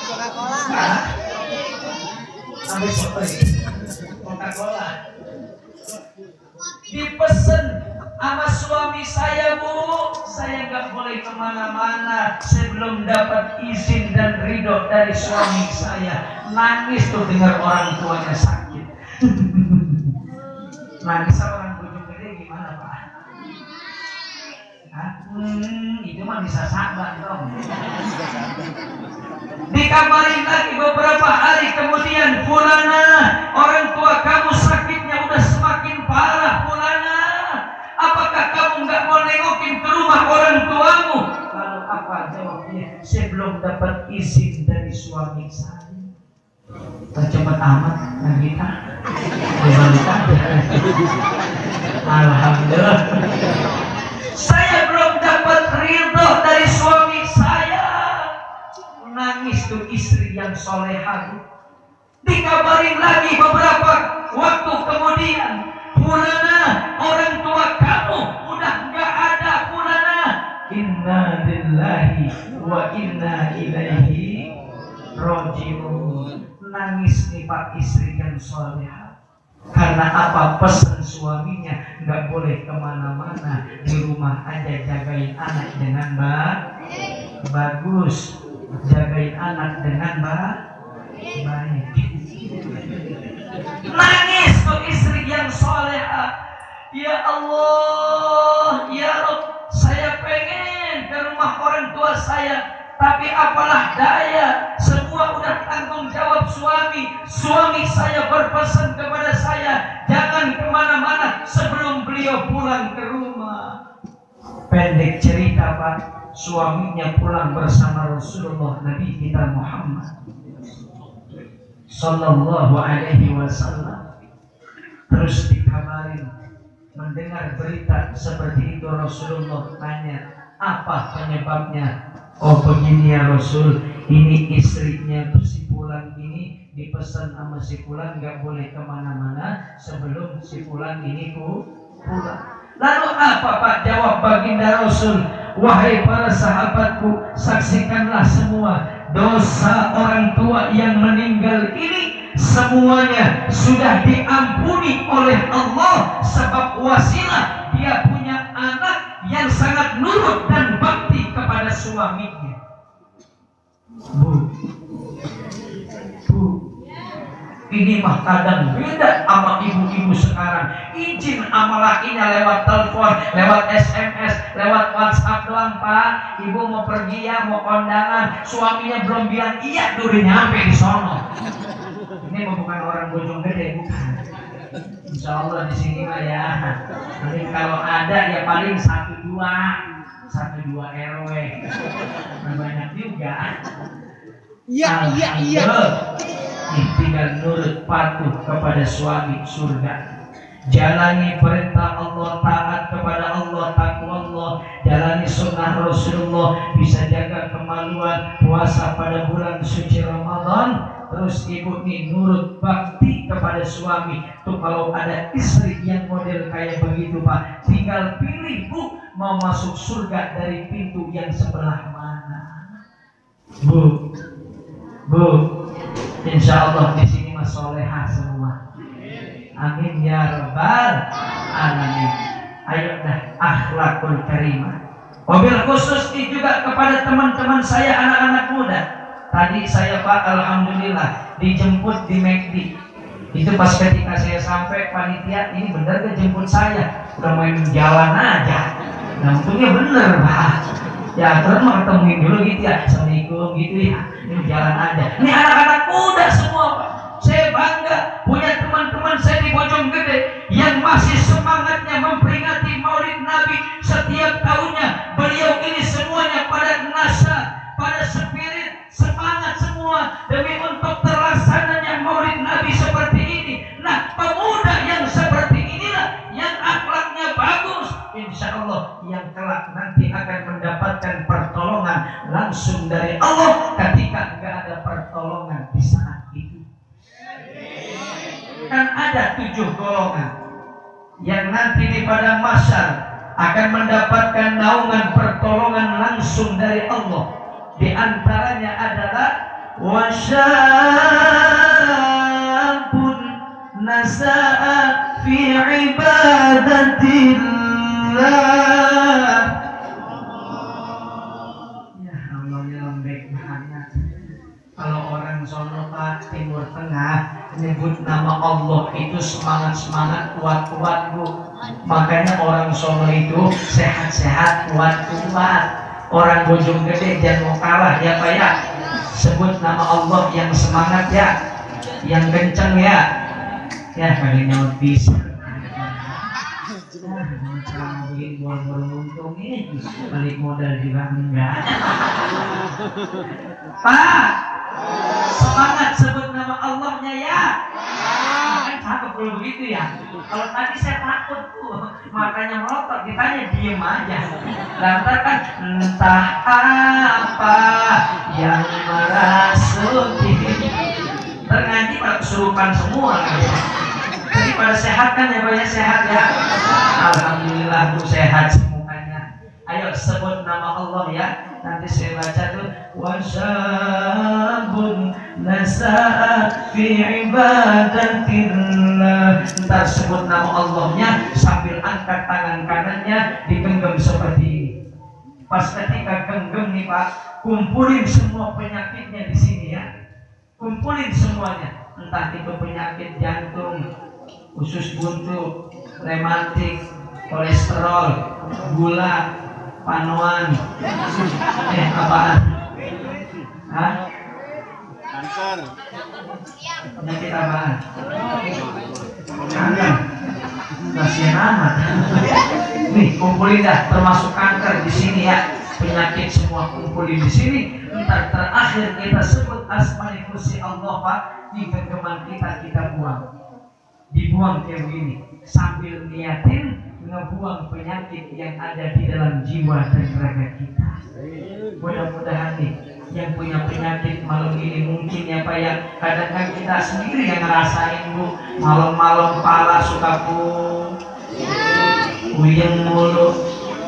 Speaker 2: Coca-Cola. Sampai Coca-Cola. Dipesen sama suami saya Bu, saya nggak boleh kemana-mana sebelum dapat izin dan ridho dari suami saya. Nangis tuh dengar orang tuanya sakit. Nangis orang bujung gede gimana Pak? Itu mah bisa sabar dong. Dikabarin lagi beberapa hari kemudian, Fulana, orang tua kamu sakitnya udah semakin parah Fulana. Apakah kamu nggak mau nengokin ke rumah orang tuamu? Lalu apa jawabnya? Saya belum dapat izin dari suami saya. Tercepat amat kita. Alhamdulillah. Saya belum dapat ridho dari suami saya. nangis tuh istri yang soleha. Dikabarin lagi beberapa waktu kemudian, Fulana, orang tua kamu udah nggak ada, Fulana. Inna lillahi wa inna ilaihi raji'un. Nangis nih Pak istri yang soleha. Karena apa? Pesan suaminya nggak boleh kemana-mana, di rumah aja jagain anak dengan bagus, jagain anak dengan baik. Nangis tuh istri yang soleha. Ya Allah, ya Rabb, saya pengen ke rumah orang tua saya, tapi apalah daya, semua udah tanggung jawab suami. Suami saya berpesan kepada saya, jangan kemana-mana sebelum beliau pulang ke rumah. Pendek cerita Pak, suaminya pulang bersama Rasulullah Nabi kita Muhammad Sallallahu Alaihi Wasallam. Terus dikabarin, mendengar berita seperti itu, Rasulullah tanya, apa penyebabnya? Oh begini ya Rasul, ini istrinya si Fulan ini dipesan sama si Fulan nggak boleh kemana-mana sebelum si Fulan ini pulang. Lalu apa Pak jawab baginda Rasul? Wahai para sahabatku, saksikanlah semua dosa orang tua yang meninggal ini semuanya sudah diampuni oleh Allah, sebab wasilah dia punya anak yang sangat nurut dan bakti kepada suaminya. Bu, ini mah kadang beda sama ibu-ibu sekarang. Izin sama lakinya lewat telepon, lewat SMS, lewat WhatsApp doang Pak. Ibu mau pergi ya, mau kondangan. Suaminya belum bilang iya, udah nyampe di sono. Ini bukan orang Bojonggede, bukan. Insya Allah di sini mah ya. Nanti kalau ada ya paling 1-2 RW. Banyak juga. Iya. Tinggal nurut patuh kepada suami, surga. Jalani perintah Allah, taat kepada Allah, takwa Allah, jalani sunnah Rasulullah, bisa jaga kemaluan, puasa pada bulan suci Ramadan. Terus ibu nih nurut bakti kepada suami. Tuh kalau ada istri yang model kayak begitu Pak, tinggal pilih Bu, mau masuk surga dari pintu yang sebelah mana. Bu, insya Allah di sini mas solehah semua. Amin ya rabbal alamin. Ayo dah, akhlakul karimah. Mobil khusus ini juga kepada teman-teman saya anak-anak muda. Tadi saya Pak alhamdulillah dijemput di McD. Itu pas ketika saya sampai panitia ini benar gak jemput saya? Udah main jalan aja. Nah untungnya bener Pak. Ya terus mau ketemuin dulu gitu ya, assalamualaikum gitu ya. Ini jalan aja. Ini anak-anak muda semua Pak. Saya bangga punya teman-teman saya di Bojonggede yang masih semangatnya memperingati Maulid Nabi setiap tahunnya. Beliau ini semuanya pada nasa, pada spirit, semangat semua demi untuk terlaksananya Maulid Nabi seperti ini. Nah, pemuda yang seperti inilah yang akhlaknya bagus, insya Allah yang kelak nanti akan mendapatkan pertolongan langsung dari Allah ketika nggak ada pertolongan di saat itu. Kan ada 7 golongan yang nanti di padang mahsyar akan mendapatkan naungan pertolongan langsung dari Allah. Di antaranya adalah wasyabun nasa'a fi ibadatillah. Ya Allah, lembek banget. Kalau orang sono Pak Timur Tengah menyebut nama Allah itu semangat-semangat, kuat-kuat Bu. Makanya orang sono itu sehat-sehat, kuat-kuat. Orang Bojonggede jangan mau kalah ya Pak ya. Sebut nama Allah yang semangat ya, yang kenceng ya. Ya kali nyaut bisa. Nah, bikin bol-bol untung ini balik modal juga enggak. Pak, semangat sebut nama Allahnya ya. cakep kalau begitu ya. Kalau tadi saya takut tuh, makanya melotot, ditanya diem aja. Lantas kan entah apa yang merasuki. Terngaji pada kesurupan semua. Jadi pada sehat kan ya, banyak sehat ya. Alhamdulillah tuh sehat semuanya. Ayo sebut nama Allah ya. Nanti saya baca tuh wasyabun nasa'a fi ibadatillah. Ntar sebut nama Allahnya sambil angkat tangan kanannya digenggam seperti ini. Pas ketika genggam nih Pak, kumpulin semua penyakitnya di sini ya. Kumpulin semuanya, entah itu penyakit jantung, usus buntu, rematik, kolesterol, gula, panuan, apaan? Hah?
Speaker 3: Kanker.
Speaker 2: Penyakit apaan? Kanker. Kasihan amat. Nih kumpulin dah, termasuk kanker di sini ya. Penyakit semua kumpulin di sini. Ntar terakhir kita sebut asmaul husna Allah Pak, di genggaman kita buang. Dibuang kayak begini sambil niatin ngebuang penyakit yang ada di dalam jiwa dan raga kita. Mudah-mudahan nih yang punya penyakit malam ini mungkin ya Pak, yang kadang kan kita sendiri yang ngerasain Bu, malam-malam kepala suka puyeng mulu,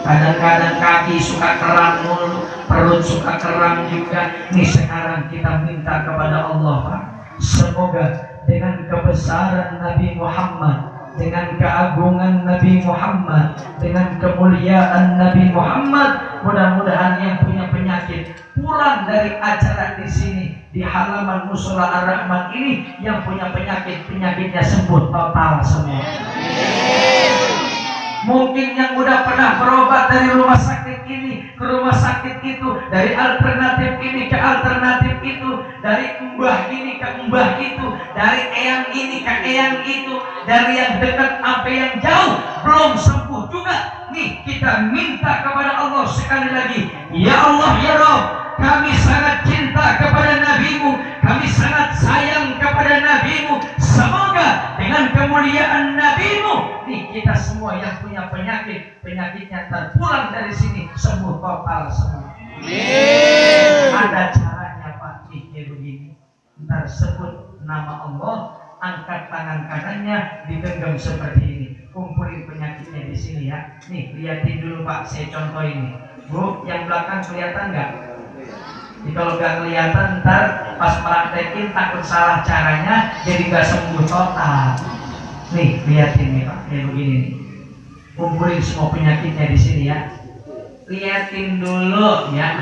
Speaker 2: kadang-kadang kaki suka keram mulu, perut suka keram juga. Nih sekarang kita minta kepada Allah Pak, semoga dengan kebesaran Nabi Muhammad, dengan keagungan Nabi Muhammad, dengan kemuliaan Nabi Muhammad, mudah-mudahan yang punya penyakit pulang dari acara di sini di halaman Musola Ar-Rahman ini, yang punya penyakitnya sembuh total semua. Mungkin yang udah pernah berobat dari rumah sakit ini ke rumah sakit itu, dari alternatif ini ke alternatif itu, dari mbah ini ke mbah itu, dari eyang ini ke eyang itu, dari yang dekat sampai yang jauh belum sembuh juga. Nih kita minta kepada Allah sekali lagi, ya Allah ya Rabb, kami sangat cinta kepada Nabi-Mu, kami sangat sayang kepada Nabi-Mu. Semoga dengan kemuliaan Nabi-Mu, nih kita semua yang punya penyakitnya terpulang dari sini sembuh total semua. Ada caranya Pak, kayak begini. Ntar sebut nama Allah, angkat tangan kanannya, digenggam seperti ini. Kumpulin penyakitnya di sini ya. Nih lihatin dulu Pak, saya contoh ini. Bu, yang belakang kelihatan nggak? Jadi kalau nggak kelihatan ntar pas praktekin takut salah caranya, jadi nggak sembuh total. Nih lihatin nih Pak, kayak begini nih. Kumpulin semua penyakitnya di sini ya. Lihatin dulu ya.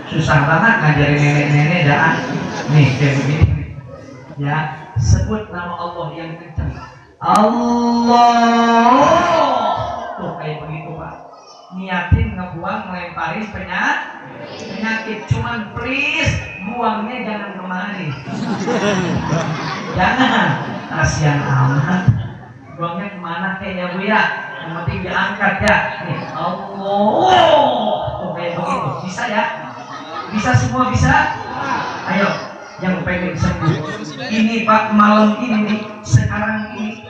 Speaker 2: Susah banget ngajarin nenek-nenek dah. Nih kayak begini ya. Sebut nama Allah yang kencang. Allah. Tuh kayak begitu Pak. Niatin ngebuang, ngelemparin penyakit. Cuman please buangnya jangan kemari. Jangan. Kasihan amat. Buangnya kemana kayaknya Bu ya? Yang penting diangkat ya. Nih Allah. Tuh kayak begitu. Bisa ya? Bisa semua bisa? Ayo. Yang pengen sembuh. Ini Pak malam ini nih, sekarang ini,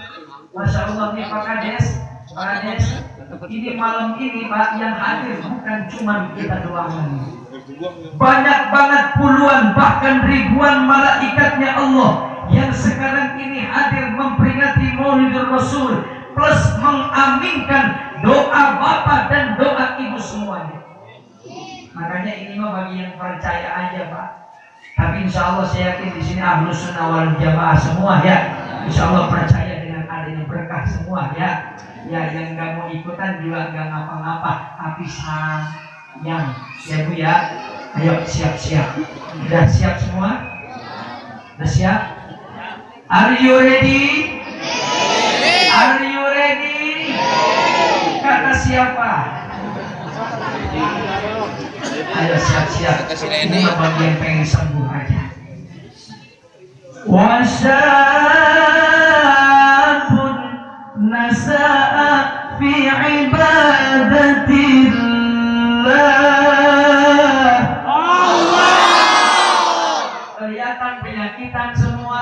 Speaker 2: Masya Allah nih Pak Kades, ini malam ini Pak yang hadir bukan cuma kita doang. Banyak banget puluhan bahkan ribuan malaikatnya Allah yang sekarang ini hadir memperingati Maulidul Rasul plus mengaminkan doa Bapak dan doa Ibu semuanya. Makanya ini mah bagi yang percaya aja Pak. Tapi insya Allah saya yakin di sini Ahlus Sunnah wal Jamaah semua ya. Insya Allah percaya dengan adanya berkah semua ya. Ya yang nggak mau ikutan juga nggak ngapa-ngapa. Tapi sayang ya Bu ya. Ayo siap-siap. Udah siap semua? Udah siap? Are you ready? Are you ready? Kata siapa? Ayo siap-siap. Ini bagi yang pengen sembuh aja. Wasyabun nasa'a fi ibadatillah. Allah. Kelihatan penyakitan semua.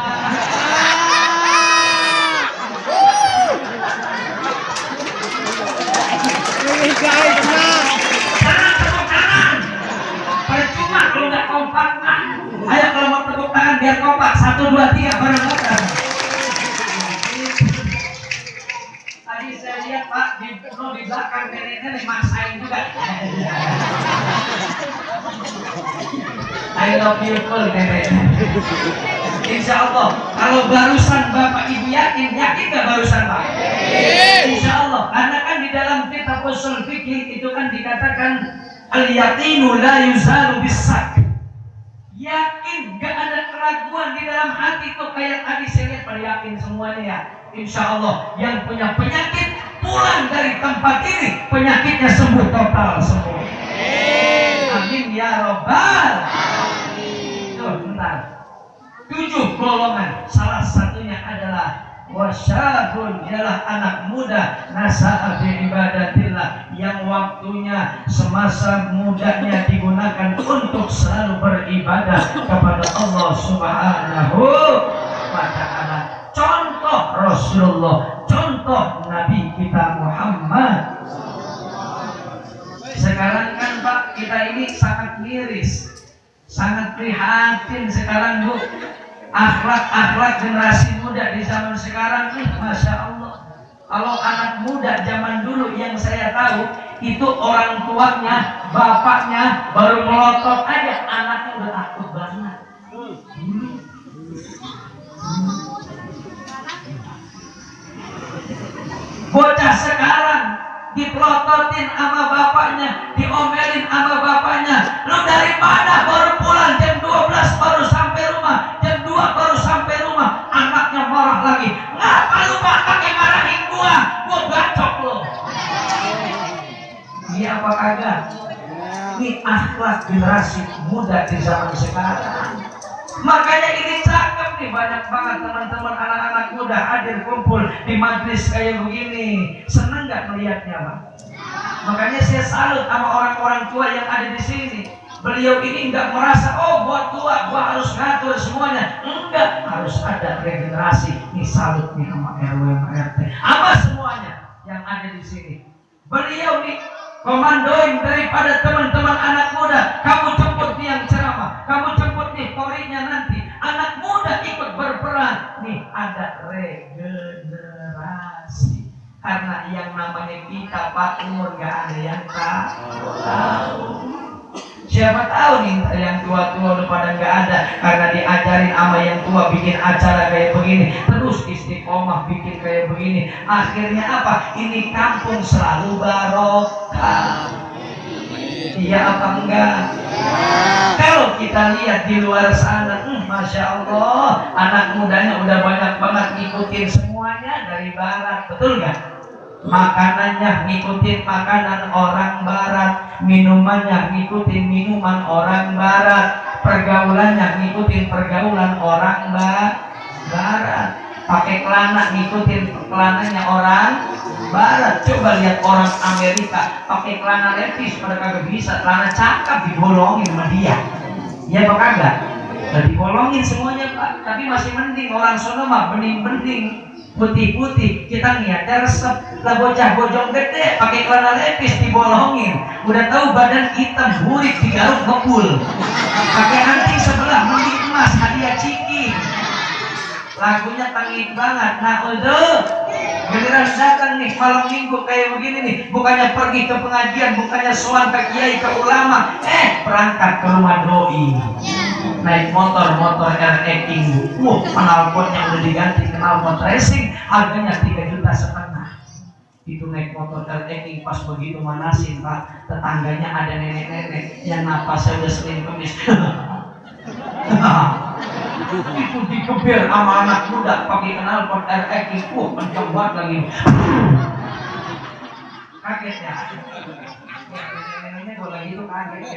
Speaker 2: Tangan, tepuk tangan. Percuma kalau nggak kompak. Ayo kalau mau tepuk tangan biar kompak. 1, 2, 3 bareng-bareng. Tadi saya lihat Pak di belakang nenek-nenek maksain juga. I love you full nenek. Insya Allah kalau barusan Bapak Ibu yakin gak barusan Pak? Insya Allah karena kan di dalam kitab usul fikih itu kan dikatakan al-yaqinu la yuzalu bis-syak. Yakin gak ada keraguan di dalam hati itu kayak tadi saya lihat pada yakin semuanya ya. Insya Allah yang punya penyakit pulang dari tempat ini penyakitnya sembuh total sembuh. Amin ya robbal. Tuh bentar. 7 golongan. Salah satunya adalah wasyabun, ialah anak muda nasa'a fi ibadatillah, yang waktunya semasa mudanya digunakan untuk selalu beribadah kepada Allah Subhanahu wa ta'ala. Contoh Rasulullah, contoh Nabi kita Muhammad. Sekarang kan Pak, kita ini sangat miris, sangat prihatin sekarang Bu. Akhlak generasi muda di zaman sekarang nih, Masya Allah. Kalau anak muda zaman dulu yang saya tahu itu orang tuanya, bapaknya baru melotot aja, anaknya udah takut banget. Bocah sekarang dipelototin sama bapaknya, diomelin sama bapaknya. Lu dari mana baru pulang jam 12 baru sampai rumah, jam 2 baru sampai rumah. Anaknya marah lagi. Ngapa lu pakai marahin gua bacok lu. Iya apa kagak? Ini akhlak generasi muda di zaman sekarang. Makanya ini cakep nih, banyak banget teman-teman anak-anak muda hadir kumpul di majlis kayak begini. Seneng nggak melihatnya Pak? Makanya saya salut sama orang-orang tua yang ada di sini. Beliau ini nggak merasa oh buat tua, gua harus ngatur semuanya. Enggak, harus ada regenerasi. Ini salut nih sama RW, sama RT, sama semuanya yang ada di sini. Beliau nih komandoin daripada teman-teman anak muda. Kamu jemput nih yang ceramah, kamu jemput nih korinya nanti. Anak muda ikut berperan. Nih ada regenerasi. Karena yang namanya kita Pak umur gak ada yang tahu. Siapa tahu nih yang tua-tua udah pada nggak ada karena diajarin sama yang tua bikin acara kayak begini, terus istiqomah bikin kayak begini. Akhirnya apa? Ini kampung selalu barokah. Iya apa enggak? Kalau kita lihat di luar sana, Masya Allah, anak mudanya udah banyak banget ngikutin semuanya dari barat, betul nggak? Makanannya ngikutin makanan orang barat, minumannya ngikutin minuman orang barat, pergaulannya ngikutin pergaulan orang barat, pakai celana ngikutin celananya orang barat. Coba lihat orang Amerika pakai celana levis pada kagak bisa, celana cakep dibolongin sama dia. Ya apa kagak? Nah, dibolongin semuanya Pak, tapi masih mending orang sono mah bening-bening putih-putih, kita niatnya resep. Lah bocah bojong gede pakai celana levis dibolongin, udah tahu badan hitam burik digaruk ngebul, pakai anting sebelah mending emas hadiah ciki. Lagunya tangik banget. Nah udah giliran datang nih malam minggu kayak begini nih, bukannya pergi ke pengajian, bukannya sowan ke kiai, ke ulama, berangkat ke rumah doi, naik motor RX King. Knalpotnya udah diganti knalpot racing, harganya 3,5 juta. Itu naik motor RX King, pas begitu manasin Pak, tetangganya ada nenek-nenek yang napasnya udah sering kemis. Itu dikeber sama anak muda pakai knalpot RX King. Kenceng banget lagi. Kaget ya? Nenek-neneknya gue lagi itu kaget ya.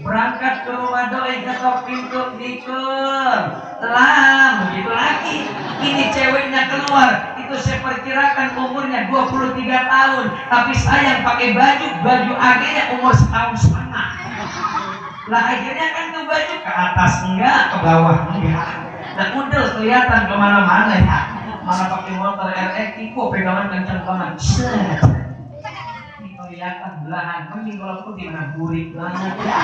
Speaker 2: Berangkat ke rumah doi, ketok pintu diker lam, begitu lagi. Ini ceweknya keluar, itu saya perkirakan umurnya 23 tahun, tapi sayang pakai baju AG-nya umur 1,5 tahun. Lah akhirnya kan tuh baju ke atas enggak, ke bawah enggak. Nah udah kelihatan kemana-mana ya. mana pakai motor RX tipe pegangan kencang banget. Ini kelihatan belahan, mending kalau aku di mana burik banget ya.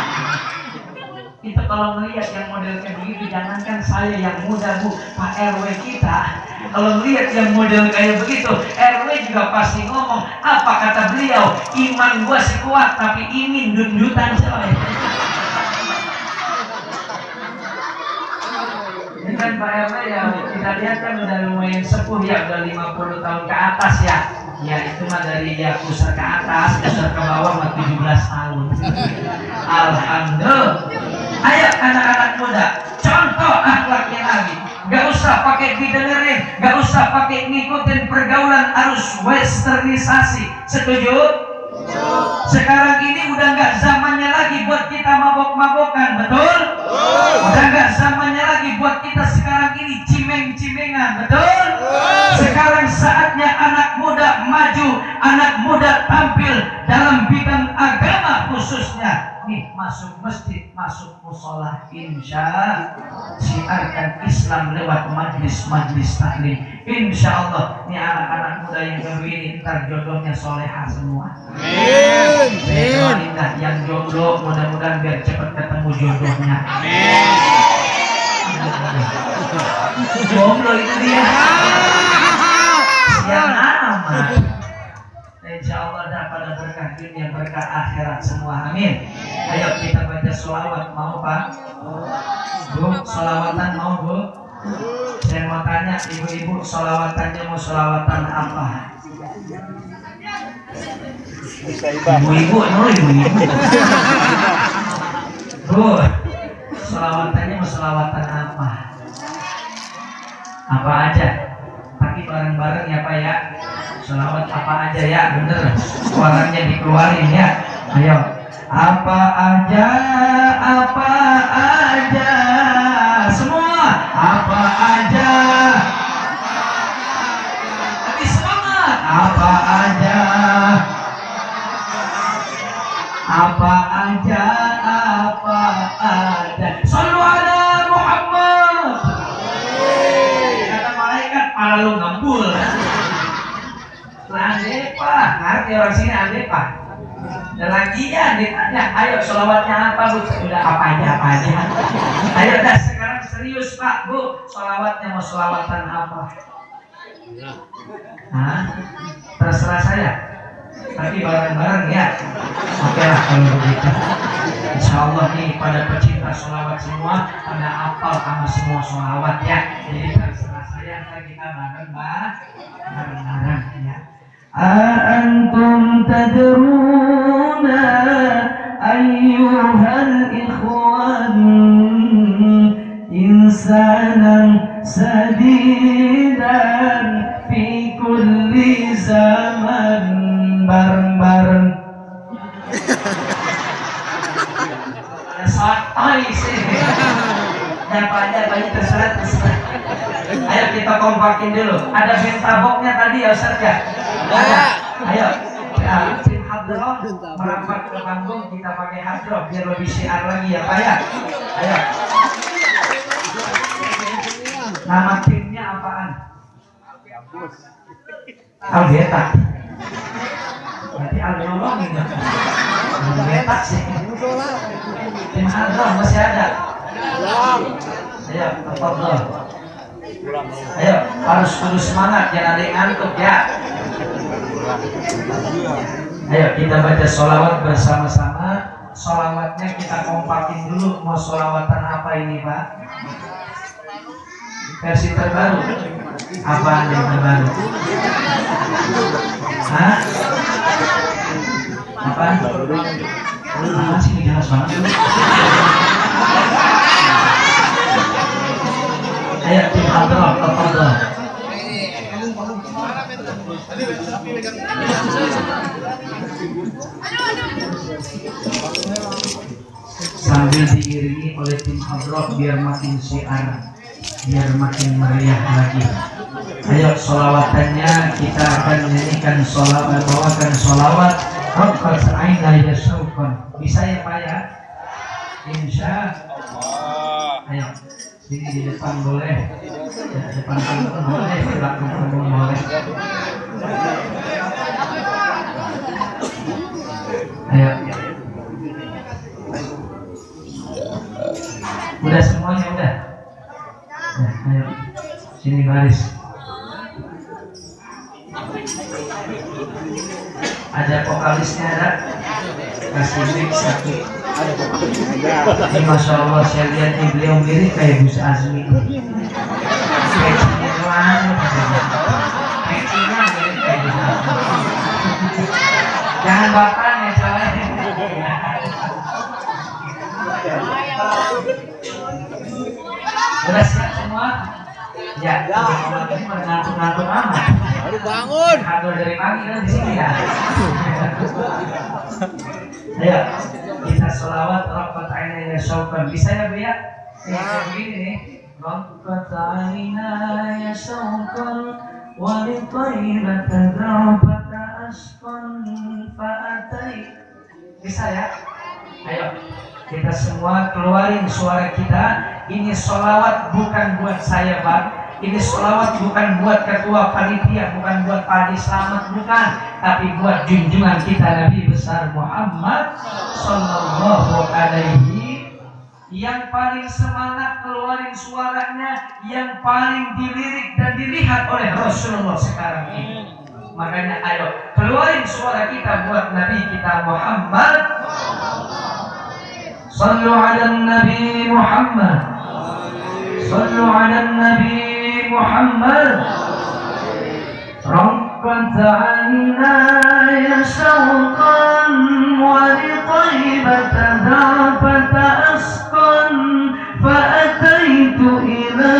Speaker 2: Itu kalau melihat yang model kayak begitu, jangankan saya yang muda Bu, Pak RW kita, kalau melihat yang model kayak begitu, RW juga pasti ngomong, apa kata beliau, iman gua sih kuat tapi ingin dundutan coy. Ini kan Pak RW ya, kita lihat kan udah lumayan sepuh ya, udah 50 tahun ke atas ya. Ya itu mah dari ya pusat ke atas, pusat ke bawah mah 17 tahun. Alhamdulillah. Ayo anak-anak muda, contoh akhlaknya Nabi. Gak usah pakai didengerin, gak usah pakai ngikutin pergaulan arus westernisasi. Setuju? Sekarang ini udah gak zamannya lagi buat kita mabok-mabokan, betul? Udah gak zamannya lagi buat kita sekarang ini cimeng-cimengan, betul? Sekarang saatnya anak muda maju, anak muda tampil dalam bidang agama khususnya. Nih masuk masjid, masuk musola, insya siarkan Islam lewat majlis-majlis taklim. Insya Allah nih anak-anak muda yang baru ini ntar jodohnya soleha semua. Amin. Yang jomblo mudah-mudahan biar cepat ketemu jodohnya. Jomblo itu dia. Siang amat. Insya Allah dah pada berkah dunia berkah akhirat semua. Amin. Ayo kita baca sholawat, mau Pak? Bu, sholawatan mau Bu? Saya mau tanya ibu-ibu, sholawatannya mau sholawatan apa? Ibu-ibu, ibu-ibu. Bu, sholawatannya mau sholawatan apa? Apa aja? Tapi bareng-bareng ya Pak ya. Sholawat apa aja ya, bener. Suaranya dikeluarin ya. Ayo. Apa aja, apa aja. Semua. Apa aja. Tapi semangat. Apa aja. Apa aja, apa aja. Shallu ala Muhammad. Kata malaikat, pala lu ngambul. Ande Pak, ngerti orang sini ande Pak. Dan lagi ya ditanya, ayo sholawatnya apa Bu? Udah apa aja. Ayo dah sekarang serius Pak Bu, sholawatnya mau sholawatan apa? Hah? Terserah saya. Tapi bareng-bareng ya. Oke lah kalau begitu. Insya Allah nih pada pecinta sholawat semua pada apal sama semua sholawat ya. Jadi terserah saya, kita bareng-bareng ya. أأنتم تدرون أيها الإخوان إنسانا سديدا في كل زمن bareng-bareng. Santai sih. Apa banyak terserah. Ayo kita kompakin dulu. Ada bentaboknya tadi ya Ustaz ya. Ayo, tim hadroh merapat ke panggung, kita pakai hadroh biar lebih syiar lagi ya Pak ya. Ayo. Nama timnya apaan? Algeta. Berarti Algolong ini. Algeta sih. Tim hadroh masih ada. Ayo, tafadhol. Ayo, harus kudu semangat, jangan ada yang ngantuk ya. Ayo kita baca sholawat bersama-sama. Sholawatnya kita kompakin dulu. Mau sholawatan apa ini Pak? Versi terbaru. Apa yang terbaru? Hah? Apa? Masih jelas banget. Ayo tim hadroh, tafadhol. Sambil diiringi oleh tim hadroh biar makin syiar, biar makin meriah lagi. Ayo sholawatannya kita akan nyanyikan sholawat, bawakan sholawat Rabbal Aina ya syauqan. Bisa ya Pak ya? Insya Allah. Ayo sini di depan boleh. Depan boleh, belakang boleh. Ayo. Udah semuanya udah. Ya, ayo. Sini baris. Ada vokalisnya ada. Kasih mic satu. Ini Masya Allah saya lihat nih beliau mirip kayak Gus Azmi. Kayak Cina doang. Kayak Cina mirip kayak Gus Azmi. Jangan bapaknya soalnya. Udah siap semua? Ya, ini mengantuk-ngantuk amat.
Speaker 3: Aduh bangun.
Speaker 2: Kantor dari pagi kan di sini ya. Ayo, kita sholawat Rabbana aina syauqan. Bisa ya Bu ya? Kayak begini nih. Rabbana aina ya syauqan wa li thayyibata rabbata asqan fa'atai. Bisa ya? Ayo, kita semua keluarin suara kita. Ini sholawat bukan buat saya Pak. Ini sholawat bukan buat ketua panitia, bukan buat Pak Haji Slamet, bukan, tapi buat junjungan kita Nabi besar Muhammad Sallallahu Alaihi, yang paling semangat keluarin suaranya, yang paling dilirik dan dilihat oleh Rasulullah sekarang ini. Makanya ayo keluarin suara kita buat Nabi kita Muhammad. Sallu ala Nabi Muhammad. Sallu ala Nabi Muhammad. Rabbana aina ya syauqan wa li thayyibata da'fata asqan fa ataitu ila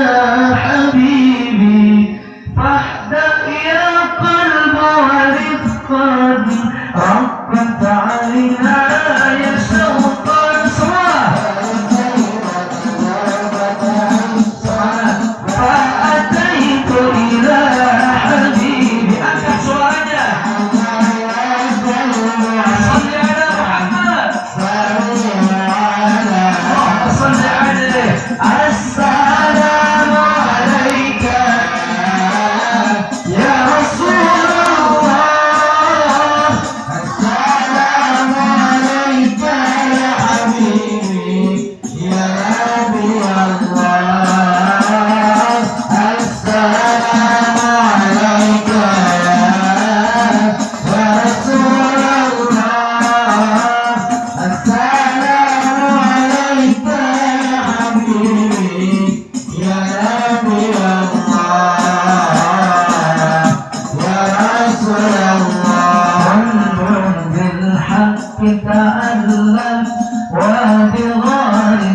Speaker 2: habibi fahda ya qalba wa rifqan. Rabbana aina ya syauqan semua. kita adalah wa bi ghairi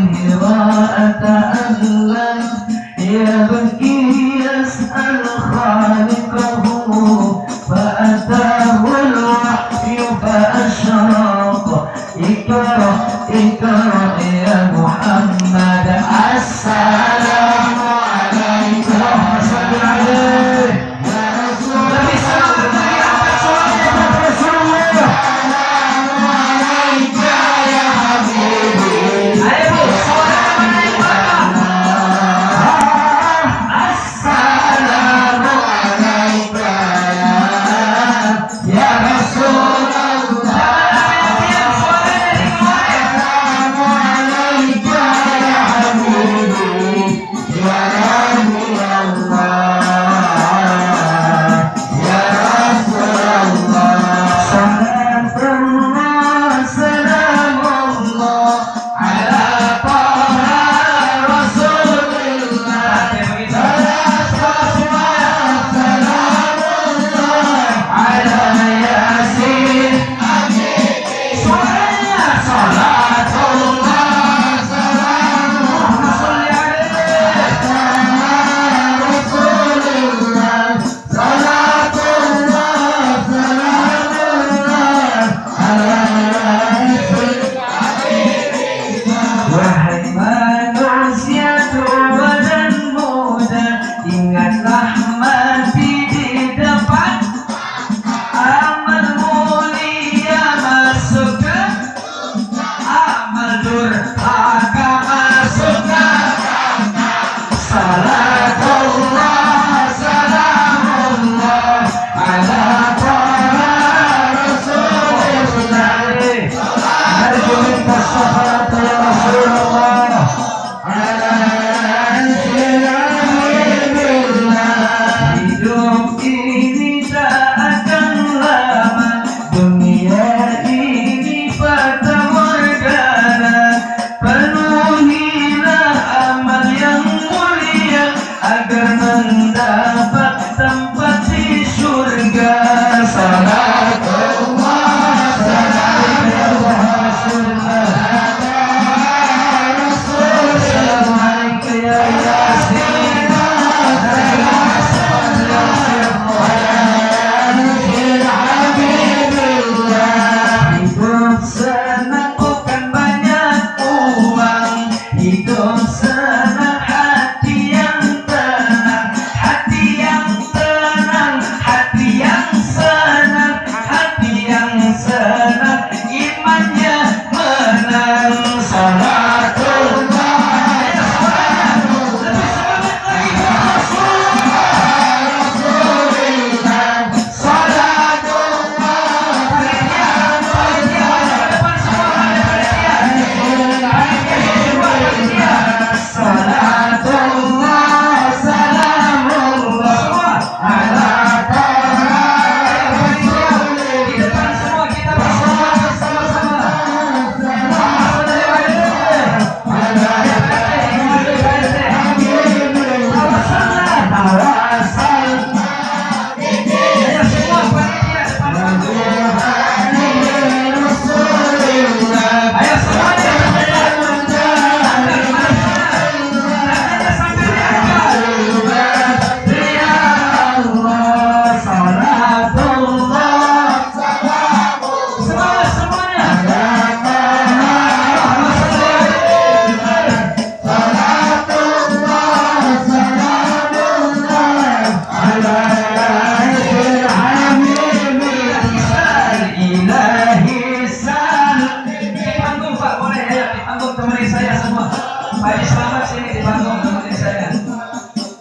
Speaker 2: panggung teman saya.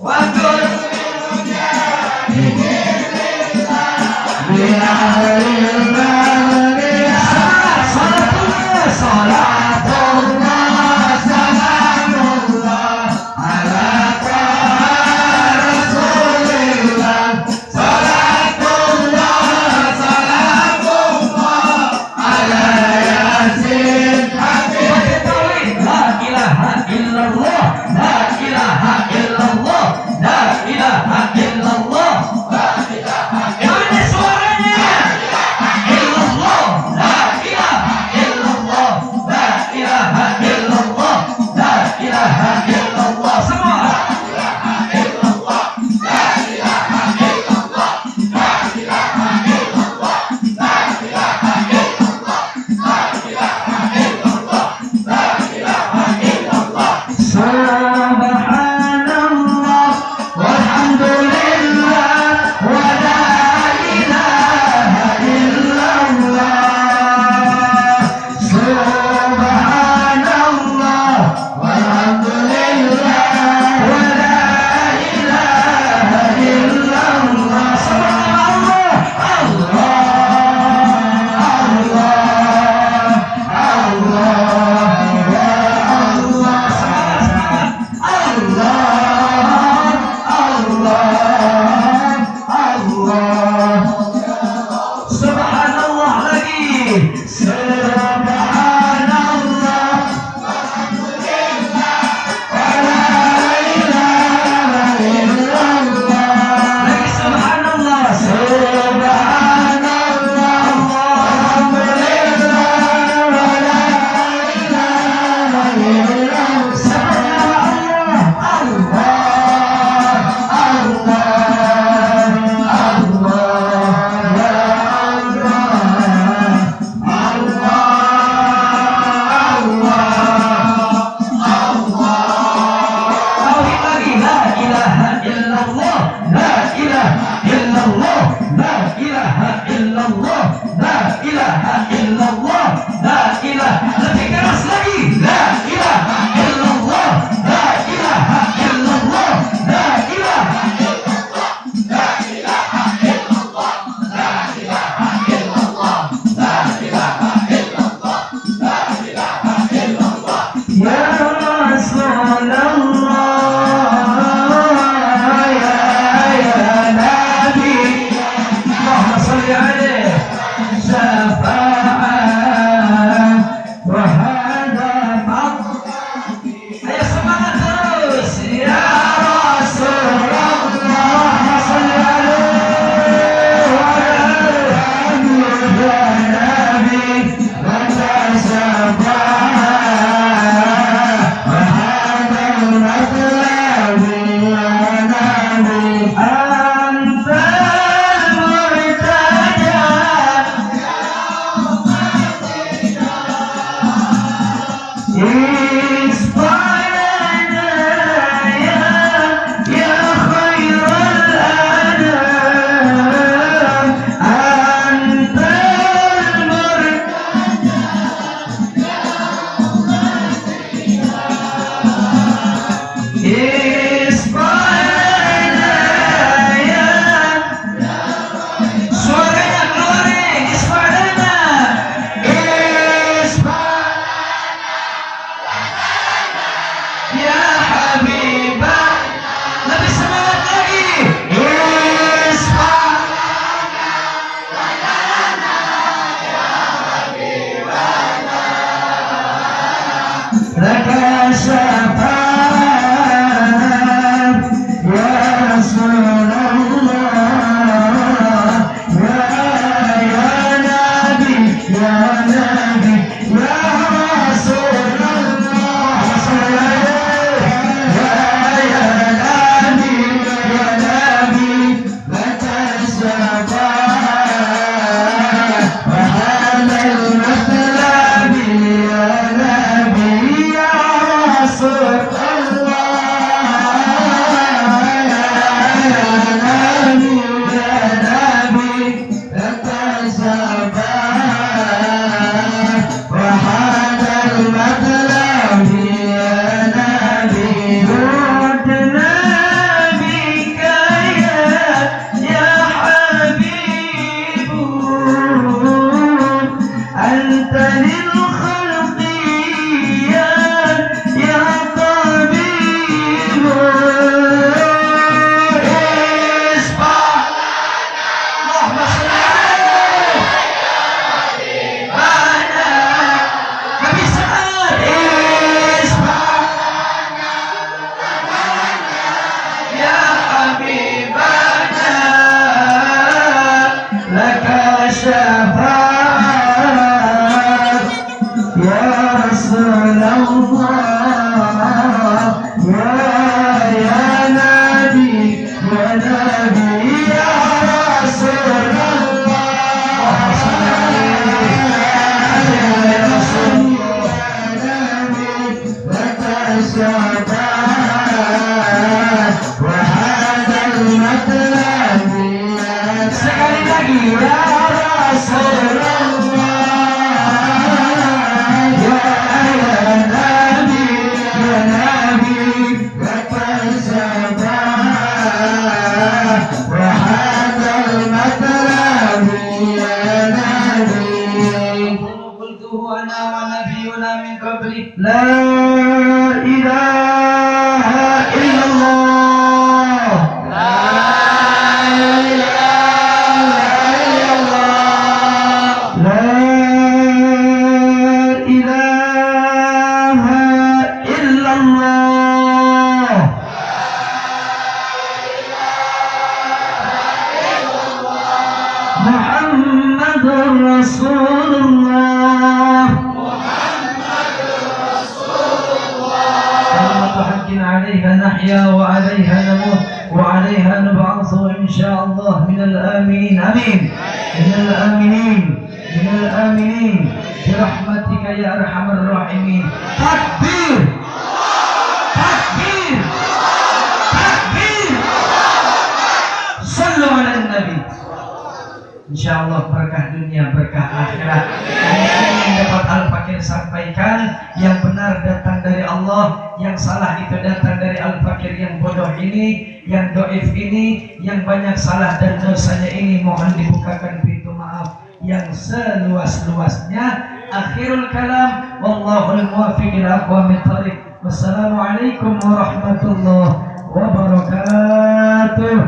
Speaker 2: Waktu
Speaker 4: وحاد المطلب يا نبي
Speaker 2: Rasulullah. كلمة حق عليها نحيا وعليها نموت وعليها نبعث إن شاء الله من الآمنين. آمين. من الآمنين من الآمنين برحمتك يا أرحم الراحمين. تكبير تكبير تكبير. صلوا على النبي. Insyaallah berkah dunia, berkah akhirat. Ini yang dapat Al-Fakir sampaikan. Yang benar datang dari Allah, yang salah itu datang dari Al-Fakir yang bodoh ini, yang doif ini, yang banyak salah dan dosanya ini. Mohon dibukakan pintu maaf yang seluas-luasnya. Akhirul kalam, wallahul muwaffiq ila aqwamit thariq. Wassalamualaikum warahmatullahi wabarakatuh.